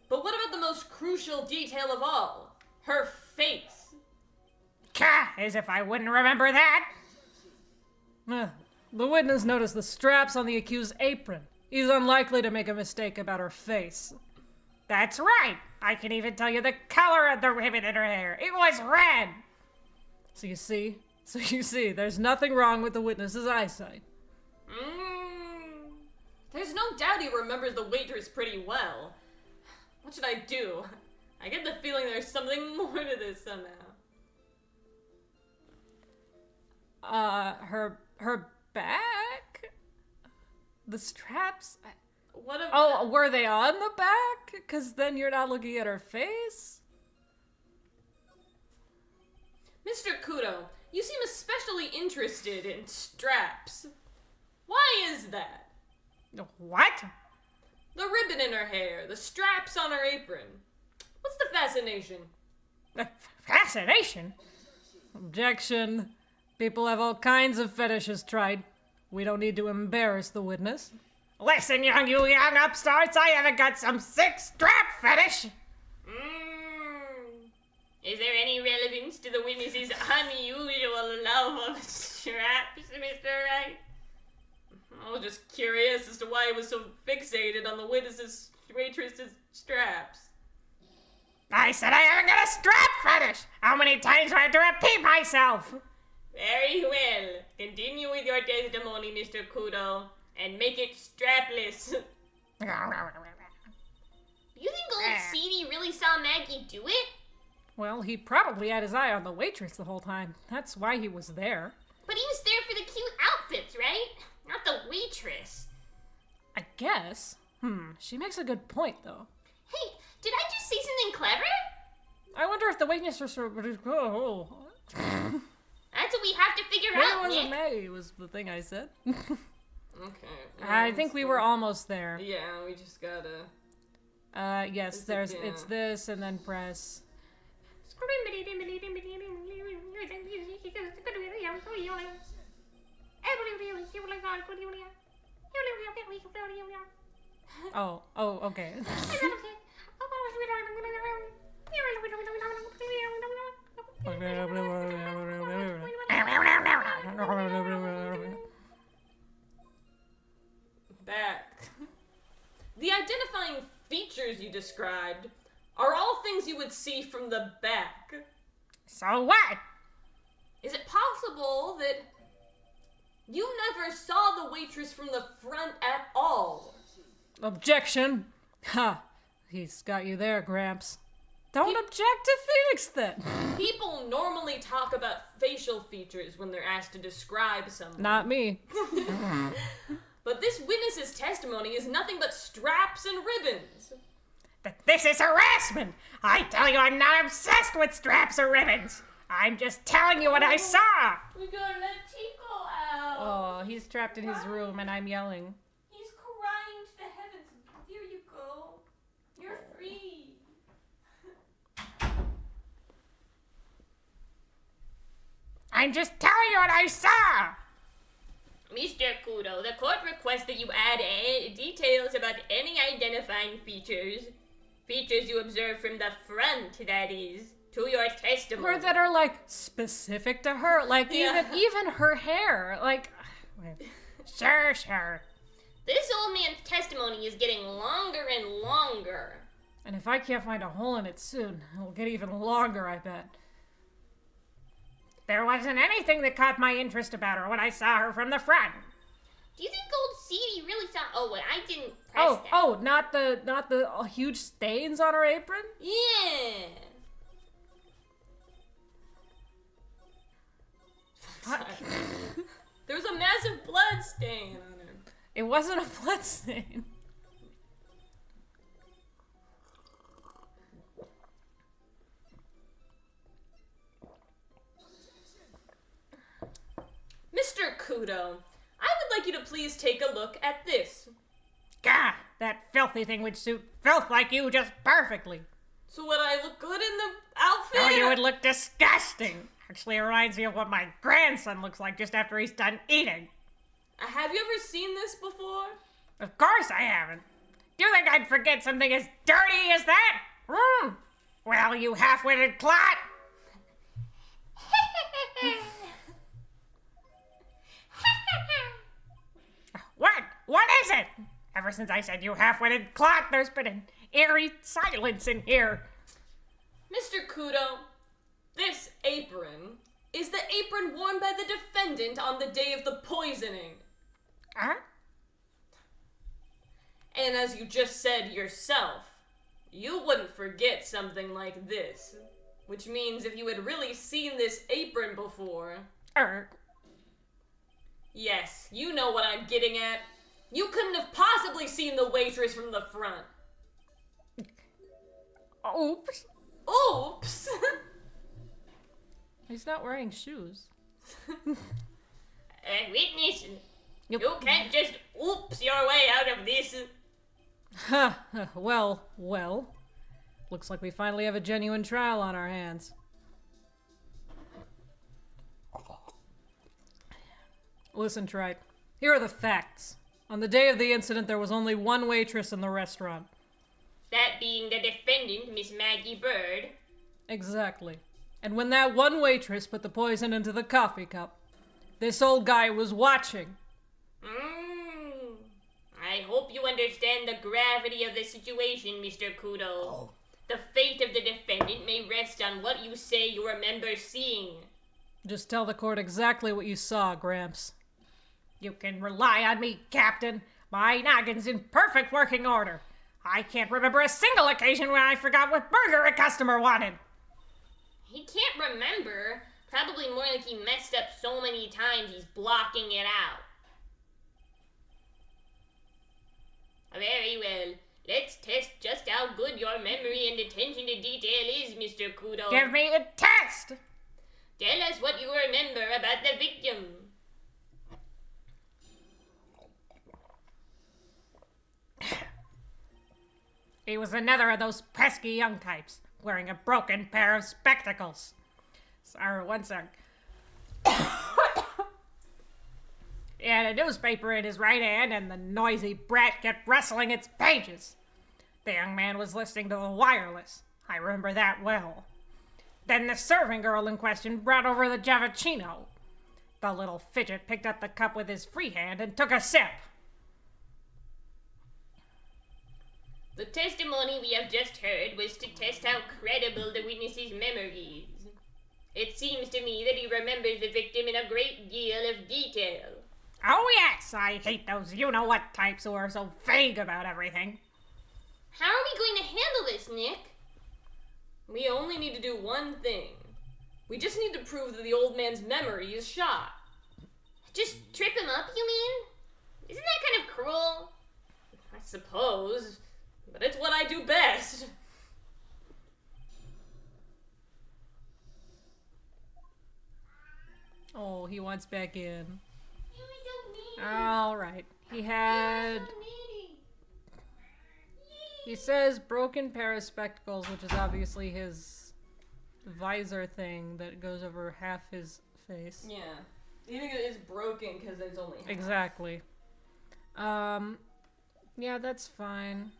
but what about the most crucial detail of all? Her face. As if I wouldn't remember that. The witness noticed the straps on the accused's apron. He's unlikely to make a mistake about her face. That's right. I can even tell you the color of the ribbon in her hair. It was red. So you see, there's nothing wrong with the witness's eyesight. There's no doubt he remembers the waitress pretty well. What should I do? I get the feeling there's something more to this somehow. Her back? The straps? What if... Oh, were they on the back? Because then you're not looking at her face? Mr. Kudo, you seem especially interested in straps. Why is that? What? The ribbon in her hair, the straps on her apron. What's the fascination? Fascination? Objection. People have all kinds of fetishes tried. We don't need to embarrass the witness. Listen, you young upstarts, I haven't got some sick strap fetish. Is there any relevance to the witness's unusual love of straps, Mr. Wright? I was just curious as to why he was so fixated on the waitress's straps. I said I haven't got a strap fetish. How many times do I have to repeat myself? Very well. Continue with your testimony, Mr. Kudo, and make it strapless. You think old CD really saw Maggie do it? Well, he probably had his eye on the waitress the whole time. That's why he was there. But he was there for the cute outfits, right? Not the waitress. I guess. She makes a good point, though. Hey, did I just say something clever? I wonder if the waitress was... That's what we have to figure out, wasn't Nick. Maggie was the thing I said. Okay. I think we were almost there. Yeah, we just gotta... Yes, it's this and then press. Oh, okay. Back. The identifying features you described are all things you would see from the back. So what? Is it possible that you never saw the waitress from the front at all? Objection. Ha. He's got you there, Gramps. Don't object to Phoenix, then. People normally talk about facial features when they're asked to describe someone. Not me. But this witness's testimony is nothing but straps and ribbons. This is harassment. I tell you, I'm not obsessed with straps or ribbons. I'm just telling you what I saw. We gotta let Chico out. Oh, he's trapped in his room and I'm yelling. He's crying to the heavens. Here you go. You're free. I'm just telling you what I saw. Mr. Kudo, the court requests that you add details about any identifying features you observe from the front, that is, to your testimony. Or that are, like, specific to her. Like, even her hair. Like, sure. This old man's testimony is getting longer and longer. And if I can't find a hole in it soon, it'll get even longer, I bet. There wasn't anything that caught my interest about her when I saw her from the front. Do you think old CD really saw... Oh, wait, I didn't press that. Oh, not the huge stains on her apron? Yeah. Fuck. There was a massive blood stain on her. It wasn't a blood stain. Mr. Kudo, I would like you to please take a look at this. Gah! That filthy thing would suit filth like you just perfectly. So would I look good in the outfit? Oh, you would look disgusting. Actually, it reminds me of what my grandson looks like just after he's done eating. Have you ever seen this before? Of course I haven't. Do you think I'd forget something as dirty as that? Well, you half-witted clot. What is it? Ever since I said you half-witted clot, there's been an eerie silence in here. Mr. Kudo, this apron is the apron worn by the defendant on the day of the poisoning. Huh? And as you just said yourself, you wouldn't forget something like this. Which means if you had really seen this apron before... Yes, you know what I'm getting at. You couldn't have possibly seen the waitress from the front. Oops. Oops! He's not wearing shoes. Witness, Yep. you can't just oops your way out of this. Well. Looks like we finally have a genuine trial on our hands. Listen, Trite. Here are the facts. On the day of the incident, there was only one waitress in the restaurant. That being the defendant, Miss Maggie Bird. Exactly. And when that one waitress put the poison into the coffee cup, this old guy was watching. I hope you understand the gravity of the situation, Mr. Kudo. The fate of the defendant may rest on what you say you remember seeing. Just tell the court exactly what you saw, Gramps. You can rely on me, Captain. My noggin's in perfect working order. I can't remember a single occasion when I forgot what burger a customer wanted. He can't remember. Probably more like he messed up so many times he's blocking it out. Very well. Let's test just how good your memory and attention to detail is, Mr. Kudo. Give me a test! Tell us what you remember about the victim. He was another of those pesky young types, wearing a broken pair of spectacles. Sorry, one sec. He had a newspaper in his right hand, and the noisy brat kept rustling its pages. The young man was listening to the wireless. I remember that well. Then the serving girl in question brought over the Javachino. The little fidget picked up the cup with his free hand and took a sip. The testimony we have just heard was to test how credible the witness's memory is. It seems to me that he remembers the victim in a great deal of detail. Oh yes, I hate those you-know-what types who are so vague about everything. How are we going to handle this, Nick? We only need to do one thing. We just need to prove that the old man's memory is shot. Just trip him up, you mean? Isn't that kind of cruel? I suppose, but it's what I do best. Oh, he wants back in. Alright. He says broken pair of spectacles, which is obviously his visor thing that goes over half his face. Yeah. You think it is broken because it's only half. Exactly. Yeah, that's fine.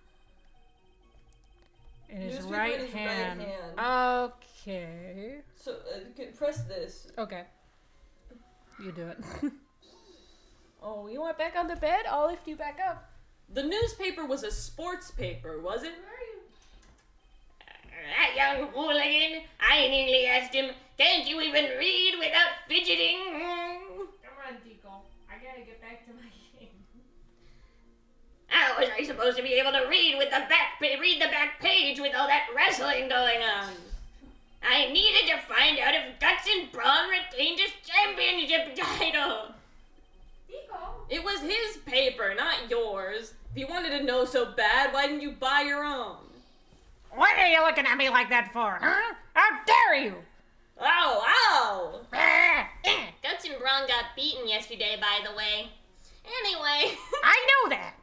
In his Newspaper right in his right hand. hand. Okay. So, press this. Okay. You do it. Oh, you want back on the bed? I'll lift you back up. The newspaper was a sports paper, was it? That young hooligan, I nearly asked him, can't you even read without fidgeting? Come on, Tico. I gotta get back to my game. How was I supposed to be able to read with the back page with all that wrestling going on? I needed to find out if Guts and Braun retained his championship title. It was his paper, not yours. If you wanted to know so bad, why didn't you buy your own? What are you looking at me like that for, huh? How dare you? Ow! Guts and Braun got beaten yesterday, by the way. Anyway. I know that.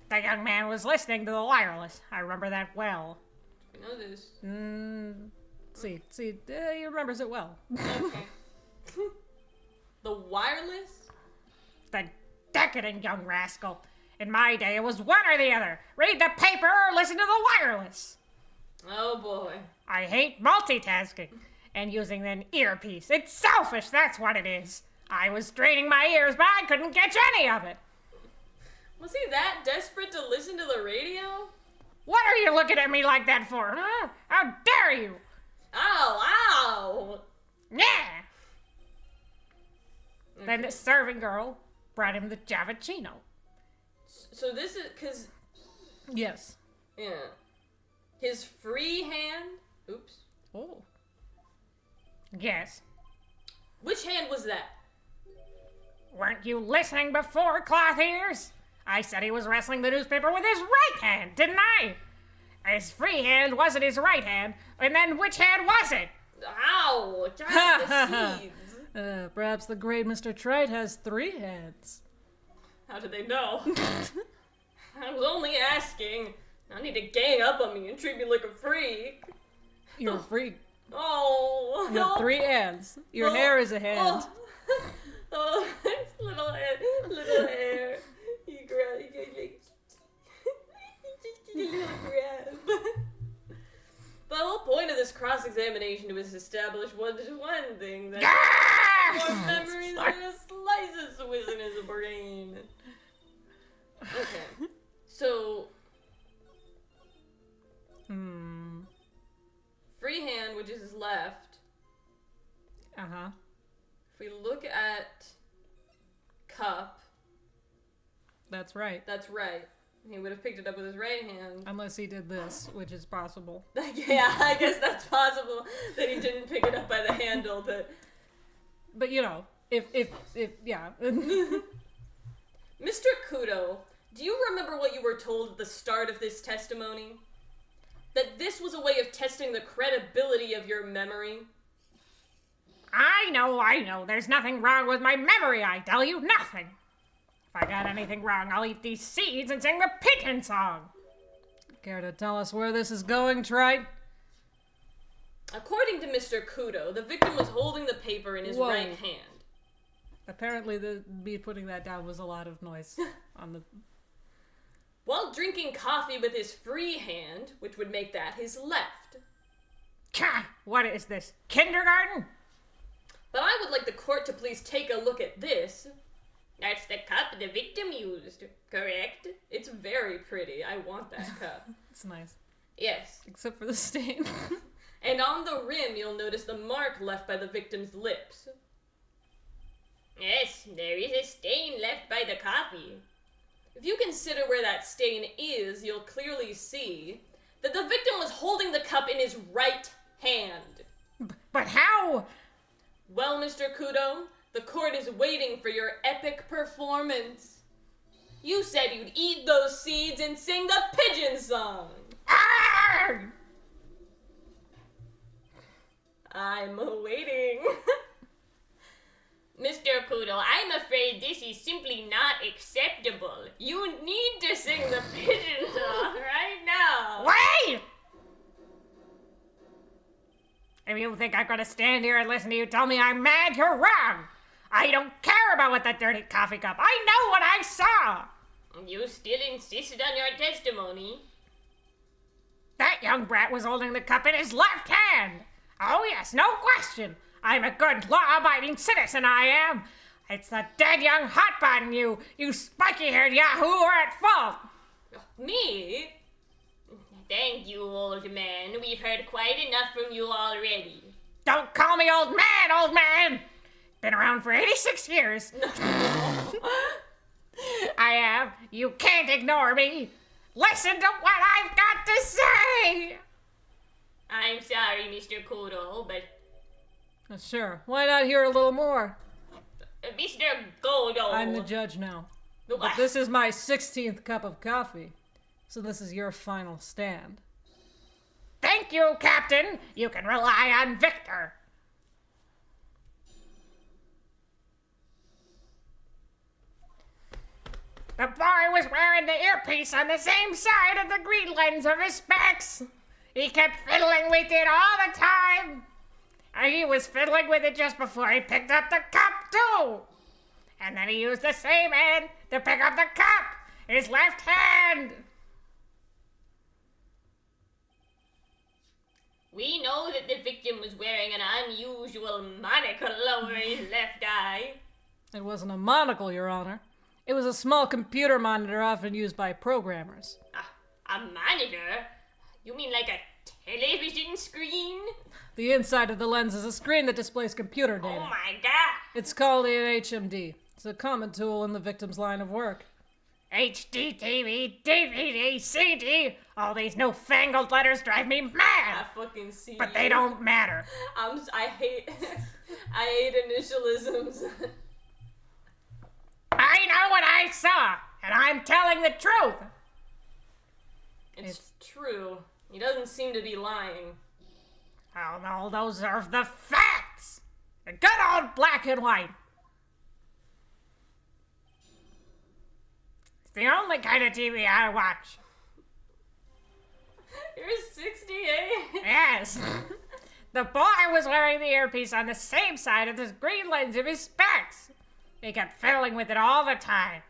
The young man was listening to the wireless. I remember that well. I know this. See, he remembers it well. Okay. The wireless? The decadent young rascal. In my day, it was one or the other. Read the paper or listen to the wireless. Oh boy. I hate multitasking and using an earpiece. It's selfish, that's what it is. I was straining my ears, but I couldn't catch any of it. Was he that desperate to listen to the radio? What are you looking at me like that for, huh? How dare you? Ow! Yeah. Then the serving girl brought him the Javachino. So this is, cause, Yes. yeah. His free hand? Oops. Oh. Yes. Which hand was that? Weren't you listening before, cloth ears? I said he was wrestling the newspaper with his right hand, didn't I? His free hand wasn't his right hand, and then which hand was it? Ow! Giant the seeds. Perhaps the great Mr. Trite has 3 hands. How did they know? I was only asking. I need to gang up on me and treat me like a freak. You're a freak. Oh. You have 3 hands. Your hair is a hand. Oh, little hair. You grab. You grab. The whole point of this cross-examination was to establish one thing that more memories than a slice of Swiss in his brain. Okay, so free hand, which is his left. If we look at cup, That's right. that's right. He would have picked it up with his right hand. Unless he did this, which is possible. Yeah, I guess that's possible that he didn't pick it up by the handle, but But you know, if yeah. Mr. Kudo, do you remember what you were told at the start of this testimony? That this was a way of testing the credibility of your memory? I know. There's nothing wrong with my memory, I tell you. Nothing. If I got anything wrong, I'll eat these seeds and sing the pigeon song. Care to tell us where this is going, Trite? According to Mr. Kudo, the victim was holding the paper in his Whoa. right hand. Apparently, me putting that down was a lot of noise on the. While drinking coffee with his free hand, which would make that his left. Kah! What is this? Kindergarten? But I would like the court to please take a look at this. That's the cup the victim used, correct? It's very pretty. I want that cup. It's nice, Yes. except for the stain. And on the rim, you'll notice the mark left by the victim's lips. Yes, there is a stain left by the coffee. If you consider where that stain is, you'll clearly see that the victim was holding the cup in his right hand. But how? Well, Mr. Kudo, the court is waiting for your epic performance. You said you'd eat those seeds and sing the pigeon song. Arrgh! I'm waiting. Mr. Kudo, I'm afraid this is simply not acceptable. You need to sing the pigeon song right now. Wait! If you think I'm gonna stand here and listen to you tell me I'm mad, you're wrong. I don't care about what that dirty coffee cup. I know what I saw. You still insisted on your testimony. That young brat was holding the cup in his left hand. Oh yes, no question. I'm a good, law-abiding citizen, I am. It's the dead young hotbot in you, you spiky-haired yahoo, are at fault. Me? Thank you, old man. We've heard quite enough from you already. Don't call me old man, old man. Been around for 86 years. I have. You can't ignore me. Listen to what I've got to say. I'm sorry, Mr. Kudo, but Sure. Why not hear a little more? Mr. Godo. I'm the judge now. But this is my 16th cup of coffee. So this is your final stand. Thank you, Captain. You can rely on Victor. The boy was wearing the earpiece on the same side of the green lens of his specs. He kept fiddling with it all the time. He was fiddling with it just before he picked up the cup, too. And then he used the same hand to pick up the cup. His left hand. We know that the victim was wearing an unusual monocle over his left eye. It wasn't a monocle, Your Honor. It was a small computer monitor often used by programmers. A monitor? You mean like a television screen? The inside of the lens is a screen that displays computer data. Oh my god! It's called an HMD. It's a common tool in the victim's line of work. HD, TV, DVD, CD. All these newfangled letters drive me I mad. fucking see But you. they don't matter. I hate initialisms. know what I saw, and I'm telling the truth. It's true. He doesn't seem to be lying. Oh no, those are the facts. The good old black and white. It's the only kind of TV I watch. You're 68. Yes. The boy was wearing the earpiece on the same side of the green lens of his specs. He kept fiddling with it all the time.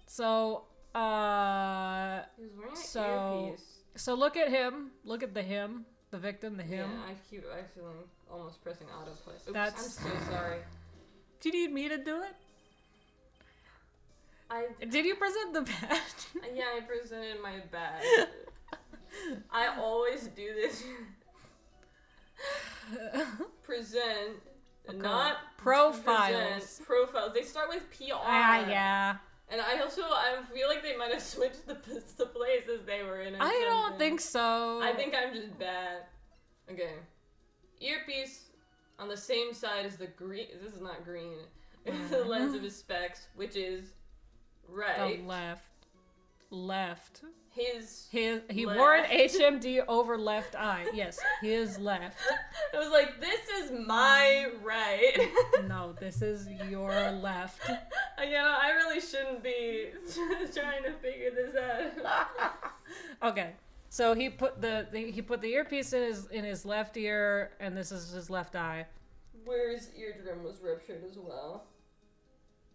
So, He was wearing an earpiece. So look at him. Look at the him. The victim, the him. Yeah, I keep accidentally almost pressing autoplay. Oops, That's- I'm so sorry. Do you need me to do it? Did you present the badge? Yeah, I presented my badge. I always do this. Present, not Profiles. present, profiles. They start with PR. Yeah. And I feel like they might have switched the places they were in. Or I don't something. think so. I think I'm just bad. Okay. Earpiece on the same side as the green. This is not green. It's the lens of his specs, which is right. The left. He left. wore an HMD over left eye. Yes, his left. I was like, this is my right. No, this is your left. I really shouldn't be trying to figure this out. Okay, so he put the earpiece in his left ear, and this is his left eye. Where his eardrum was ruptured as well.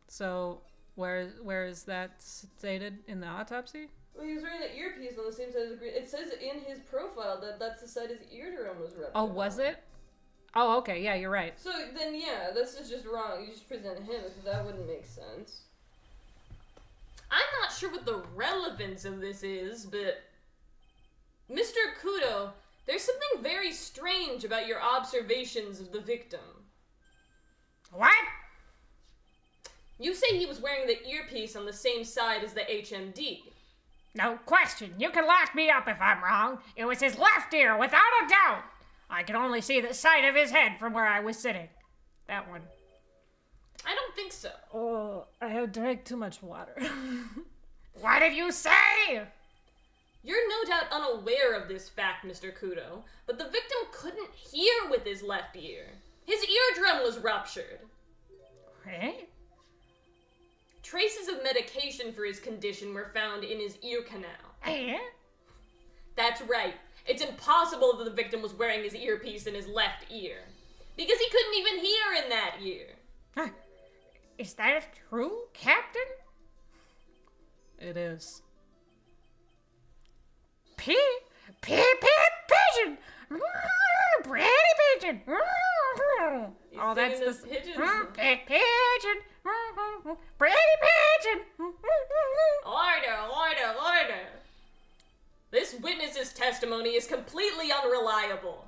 So where is that stated in the autopsy? Well, he was wearing the earpiece on the same side as the green. It says in his profile that that's the side his eardrum was ruptured. Oh, was it? Oh, okay. Yeah, you're right. So then, yeah, this is just wrong. You just present him because that wouldn't make sense. I'm not sure what the relevance of this is, but Mr. Kudo, there's something very strange about your observations of the victim. What? You say he was wearing the earpiece on the same side as the HMD. No question. You can lock me up if I'm wrong. It was his left ear, without a doubt. I could only see the side of his head from where I was sitting. That one. I don't think so. Oh, I have drank too much water. What did you say? You're no doubt unaware of this fact, Mr. Kudo, but the victim couldn't hear with his left ear. His eardrum was ruptured. Eh? Traces of medication for his condition were found in his ear canal. Eh? That's right. It's impossible that the victim was wearing his earpiece in his left ear. Because he couldn't even hear in that ear. Is that true, Captain? It is. Pigeon! Pretty pigeon! He's Oh, that's singing the pigeons. pigeon! Pretty pigeon! Order! This witness's testimony is completely unreliable.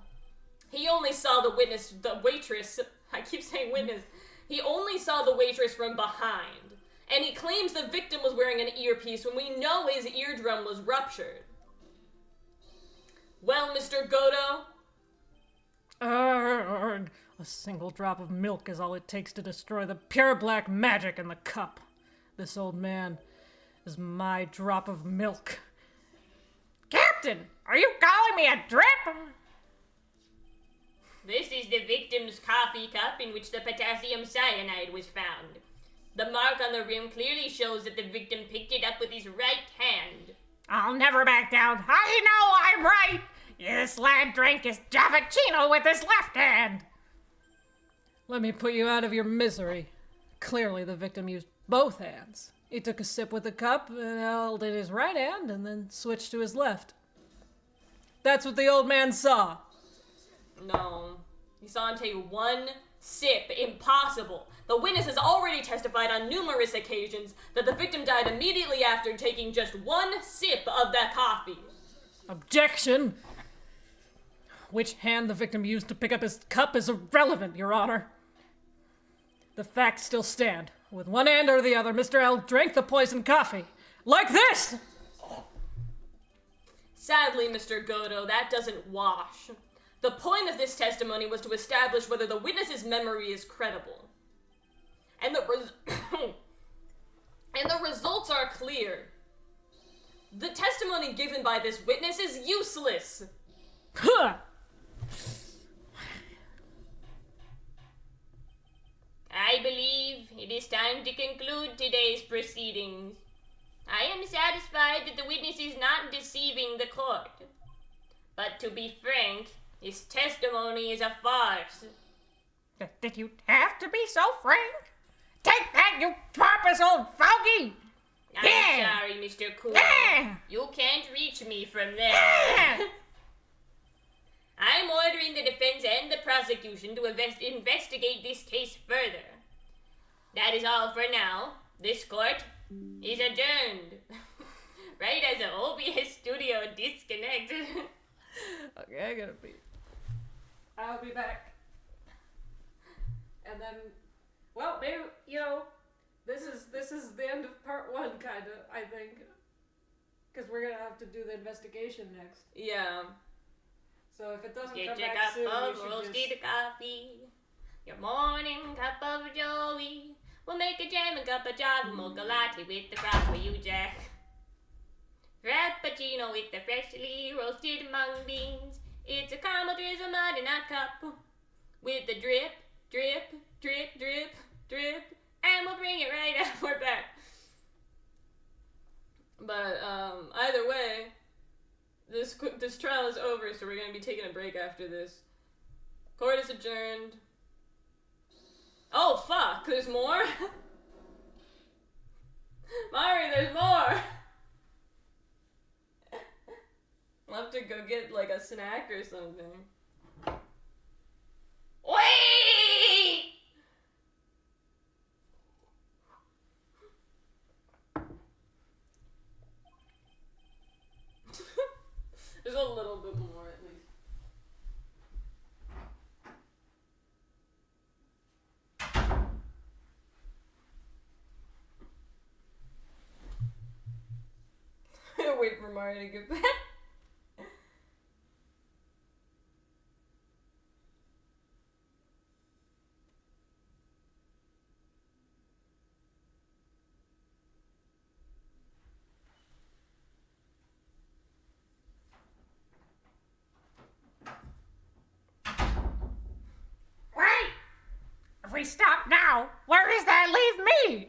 He only saw the waitress, I keep saying witness, he only saw the waitress from behind. And he claims the victim was wearing an earpiece when we know his eardrum was ruptured. Well, Mr. Godo, A single drop of milk is all it takes to destroy the pure black magic in the cup. This old man is my drop of milk. Captain, are you calling me a drip? This is the victim's coffee cup in which the potassium cyanide was found. The mark on the rim clearly shows that the victim picked it up with his right hand. I'll never back down. I know I'm right. This lad drank his Javachino with his left hand. Let me put you out of your misery. Clearly, the victim used both hands. He took a sip with the cup and held in his right hand and then switched to his left. That's what the old man saw. no. He saw him take one sip. Impossible. The witness has already testified on numerous occasions that the victim died immediately after taking just one sip of that coffee. Objection! Which hand the victim used to pick up his cup is irrelevant, Your Honor. The facts still stand. With one hand or the other, Mr. L drank the poisoned coffee. Like this! Sadly, Mr. Godo, that doesn't wash. The point of this testimony was to establish whether the witness's memory is credible. and and the results are clear. The testimony given by this witness is useless. Huh. I believe it is time to conclude today's proceedings. I am satisfied that the witness is not deceiving the court. But to be frank, his testimony is a farce. Did you have to be so frank? Take that, you pompous old fogey! I'm Yeah. sorry, Mr. Cool. Yeah. You can't reach me from there. Yeah. I'm ordering the defense and the prosecution to investigate this case further. That is all for now. This court is adjourned. Right as the OBS studio disconnected. Okay, I gotta pee. I'll be back. And then, well, maybe, this is the end of part 1, kinda, I think. Because we're gonna have to do the investigation next. Yeah. So if it doesn't Get come your back cup soon, we of should roasted just... coffee. Your morning cup of joey. We'll make a jam and cup of java mocha latte with the froth for you, Jack. Frappuccino with the freshly roasted mung beans. It's a caramel drizzle mud in a cup. With the drip, drip, drip, drip, drip. And we'll bring it right up. We're back. But either way, this trial is over, so we're gonna be taking a break after this. Court is adjourned. Oh fuck! There's more. Mari, there's more. I'll have to go get like a snack or something. Wait! There's a little bit more at least. Wait for Mario to get back. Wait! If we stop now, where does that leave me?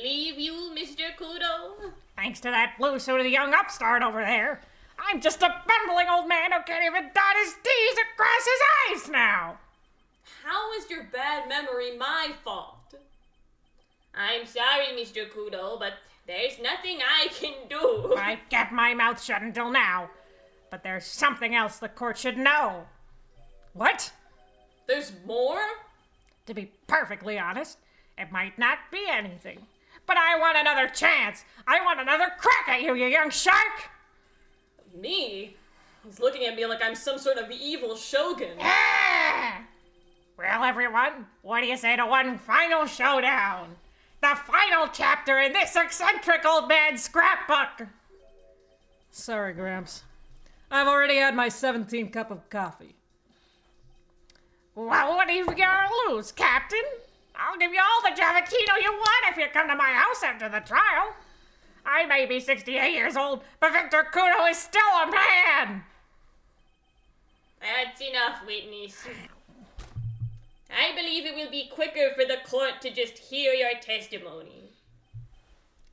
Leave you, Mr. Kudo? Thanks to that blue-suited young upstart over there, I'm just a bumbling old man who can't even dot his T's across his eyes now. How is your bad memory my fault? I'm sorry, Mr. Kudo, but there's nothing I can do. I kept my mouth shut until now, but there's something else the court should know. What? There's more? To be perfectly honest, it might not be anything. But I want another chance. I want another crack at you, you young shark! Me? He's looking at me like I'm some sort of evil shogun. Ah! Well, everyone, what do you say to one final showdown? The final chapter in this eccentric old man's scrapbook! Sorry, Gramps. I've already had my 17th cup of coffee. Well, what are you gonna lose, Captain? I'll give you all the Javachino you want if you come to my house after the trial. I may be 68 years old, but Victor Kudo is still a man! That's enough, witness. I believe it will be quicker for the court to just hear your testimony.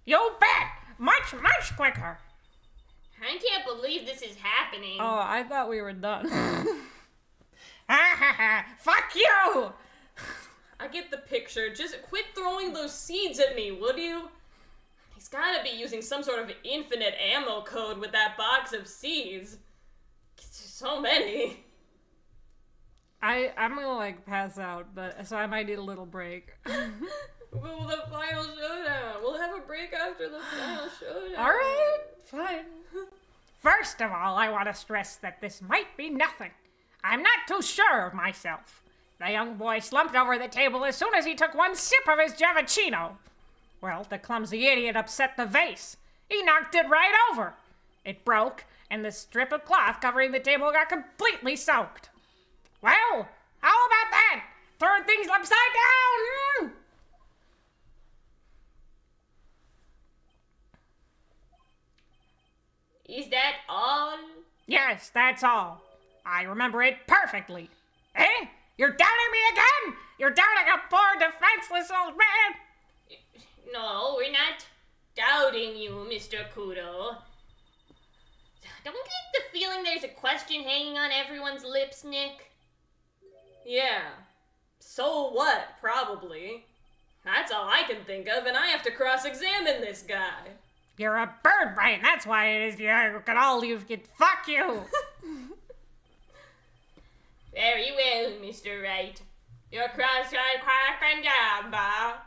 You bet! Much, much quicker! I can't believe this is happening. Oh, I thought we were done. Ha ha ha! Fuck you! I get the picture. Just quit throwing those seeds at me, would you? He's gotta be using some sort of infinite ammo code with that box of seeds. So many. I'm gonna pass out, so I might need a little break. Well, the final showdown. We'll have a break after the final showdown. Alright, fine. First of all, I want to stress that this might be nothing. I'm not too sure of myself. The young boy slumped over the table as soon as he took one sip of his Javachino. Well, the clumsy idiot upset the vase. He knocked it right over. It broke, and the strip of cloth covering the table got completely soaked. Well, how about that? Turn things upside down! Is that all? Yes, that's all. I remember it perfectly. Eh? You're doubting me again? You're doubting a poor defenseless old man? No, we're not doubting you, Mr. Kudo. Don't we get the feeling there's a question hanging on everyone's lips, Nick? Yeah. So what? Probably. That's all I can think of, and I have to cross-examine this guy. You're a bird brain, that's why it is you can all you get fuck you. Very well, Mr. Wright. Your cross-eyed quack and jamba.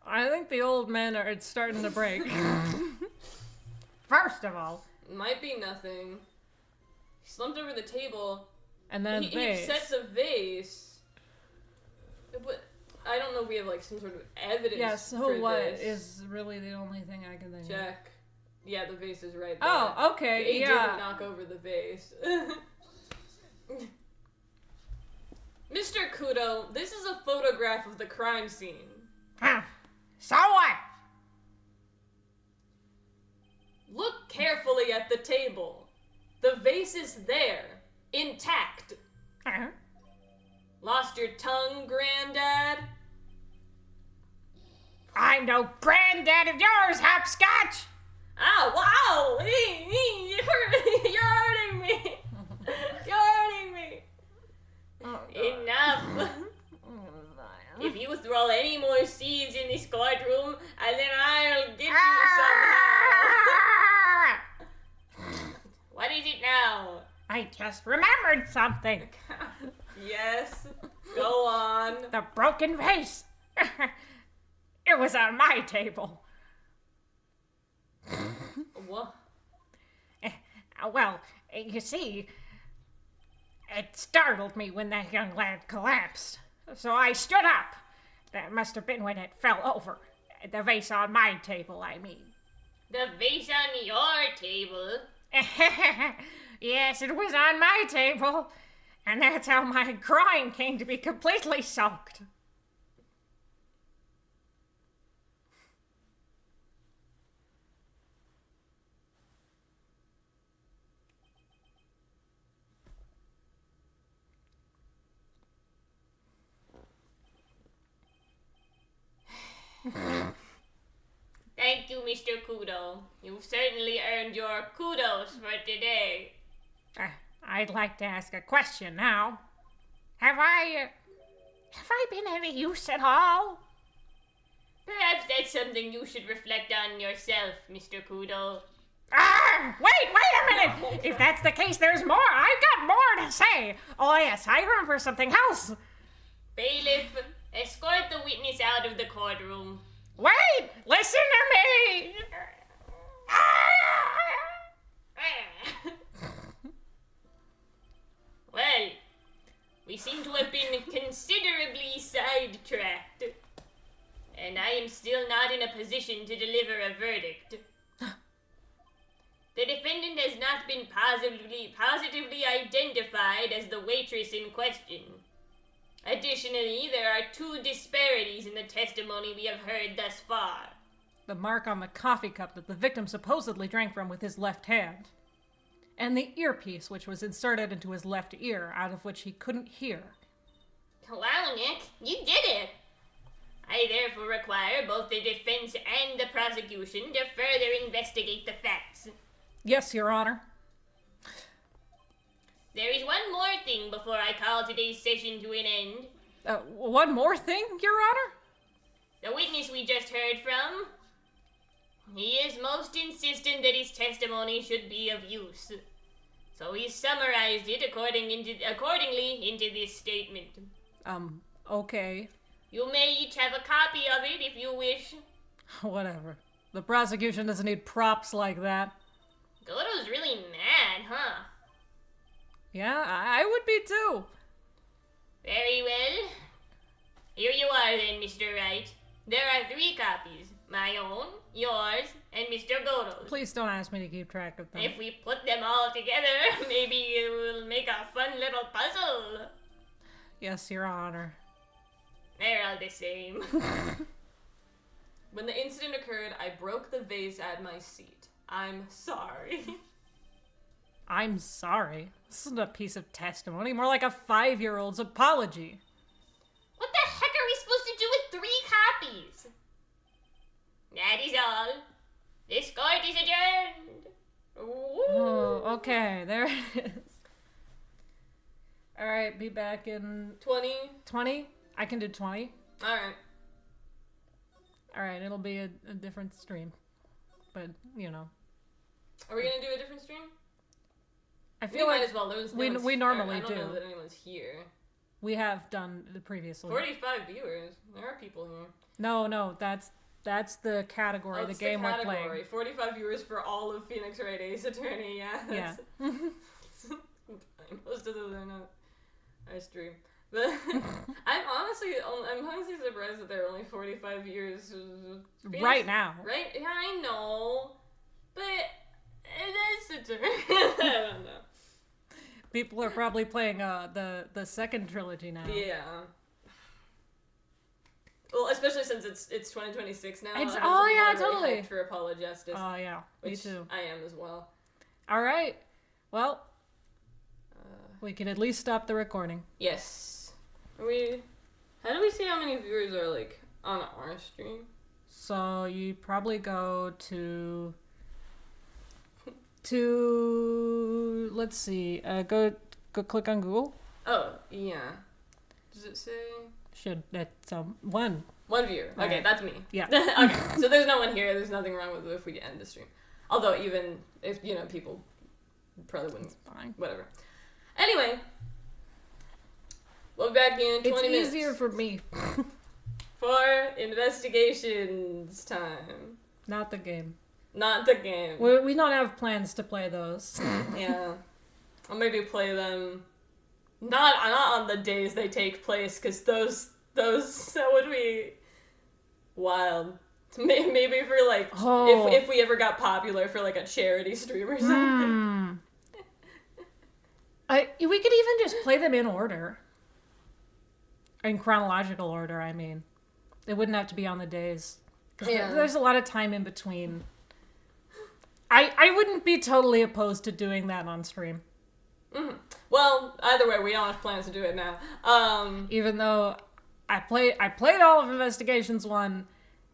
I think the old men are starting to break. First of all, Might be nothing. He slumped over the table. And then He vase. upset the vase. But I don't know if we have like some sort of evidence. Yeah, so for what this. is really the only thing I can think of. Check. Yeah, the vase is right there. Oh, okay, He didn't yeah. knock over the vase. Mr. Kudo, this is a photograph of the crime scene. huh, so what? Look carefully at the table. The vase is there, intact. Huh? Lost your tongue, Granddad? I'm no granddad of yours, hopscotch! Ow, wow! You're hurting me! You're hurting me! Enough. If you throw any more seeds in this courtroom, and then I'll get you somehow. What is it now? I just remembered something. Yes, go on. The broken vase. It was on my table. What? Well, you see, it startled me when that young lad collapsed. So I stood up. That must have been when it fell over. The vase on my table, I mean. The vase on your table? Yes, it was on my table. And that's how my groin came to be completely soaked. Thank you, Mr. Kudo. You've certainly earned your kudos for today. I'd like to ask a question now. Have I been any use at all? Perhaps that's something you should reflect on yourself, Mr. Kudo. Wait a minute! If that's the case, there's more! I've got more to say! Oh yes, I remember something else! Bailiff, escort the witness out of the courtroom. Wait! Listen to me! Well, we seem to have been considerably sidetracked. And I am still not in a position to deliver a verdict. The defendant has not been positively identified as the waitress in question. Additionally, there are two disparities in the testimony we have heard thus far. The mark on the coffee cup that the victim supposedly drank from with his left hand. And the earpiece which was inserted into his left ear, out of which he couldn't hear. Wow, Nick, you did it! I therefore require both the defense and the prosecution to further investigate the facts. Yes, Your Honor. There is one more thing before I call today's session to an end. One more thing, Your Honor? The witness we just heard from, he is most insistent that his testimony should be of use. So he summarized it accordingly into this statement. Okay. You may each have a copy of it if you wish. Whatever. The prosecution doesn't need props like that. Goto's really mad, huh? Yeah, I would be too. Very well. Here you are then, Mr. Wright. There are 3 copies. My own, yours, and Mr. Goto's. Please don't ask me to keep track of them. If we put them all together, maybe it will make a fun little puzzle. Yes, Your Honor. They're all the same. When the incident occurred, I broke the vase at my seat. I'm sorry. I'm sorry. This isn't a piece of testimony, more like a 5-year-old's apology. What the heck are we supposed to do with 3 copies? That is all. This court is adjourned. Oh, okay, there it is. Alright, be back in 20. 20? I can do 20. Alright. Alright, it'll be a different stream. But, you know. Are we gonna do a different stream? I We feel might like as well. There's we normally I don't know do. that anyone's here. we have done the previously. 45 viewers. There are people here. No, that's the category, the it's game we're category. playing. 45 viewers for all of Phoenix Wright Ace Attorney. Yeah. Yeah. Most of those are not our stream. But I'm honestly surprised that there are only 45 viewers. Right now. Right? Yeah, I know. But it is a turn. I don't know. People are probably playing the second trilogy now. Yeah. Well, especially since it's 2026 now. It's- I think oh, people yeah, are really totally. hyped for Apollo Justice. Oh yeah, me which too. I am as well. All right. Well, we can at least stop the recording. Yes. How do we see how many viewers are like on our stream? So you probably go to let's see. Go click on Google. Oh, yeah. Does it say Should that's one. one viewer? Okay, Alright. that's me. Yeah. Okay. So there's no one here. There's nothing wrong with it if we end the stream. Although even if people probably wouldn't. Fine. Whatever. Anyway, we'll be back in 20 It's minutes. easier for me, For investigations time. not the game. Not the game. We don't have plans to play those. Yeah. I'll maybe play them not on the days they take place, because those that would be wild. Maybe for like if we ever got popular for like a charity stream or something. We could even just play them in order. In chronological order, I mean. It wouldn't have to be on the days. 'Cause Yeah. there's a lot of time in between. I wouldn't be totally opposed to doing that on stream. Mm-hmm. Well, either way, we don't have plans to do it now. Even though I played all of Investigations 1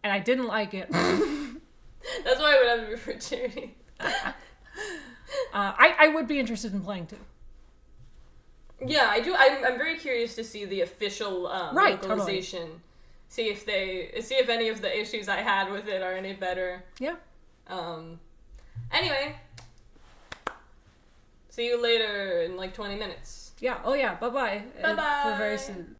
and I didn't like it. That's why I would have to be for charity. I would be interested in playing too. Yeah, I do. I'm very curious to see the official Right, localization. See if any of the issues I had with it are any better. Yeah. Anyway, see you later in like 20 minutes. Yeah. Oh yeah. Bye-bye. Bye-bye. For very soon.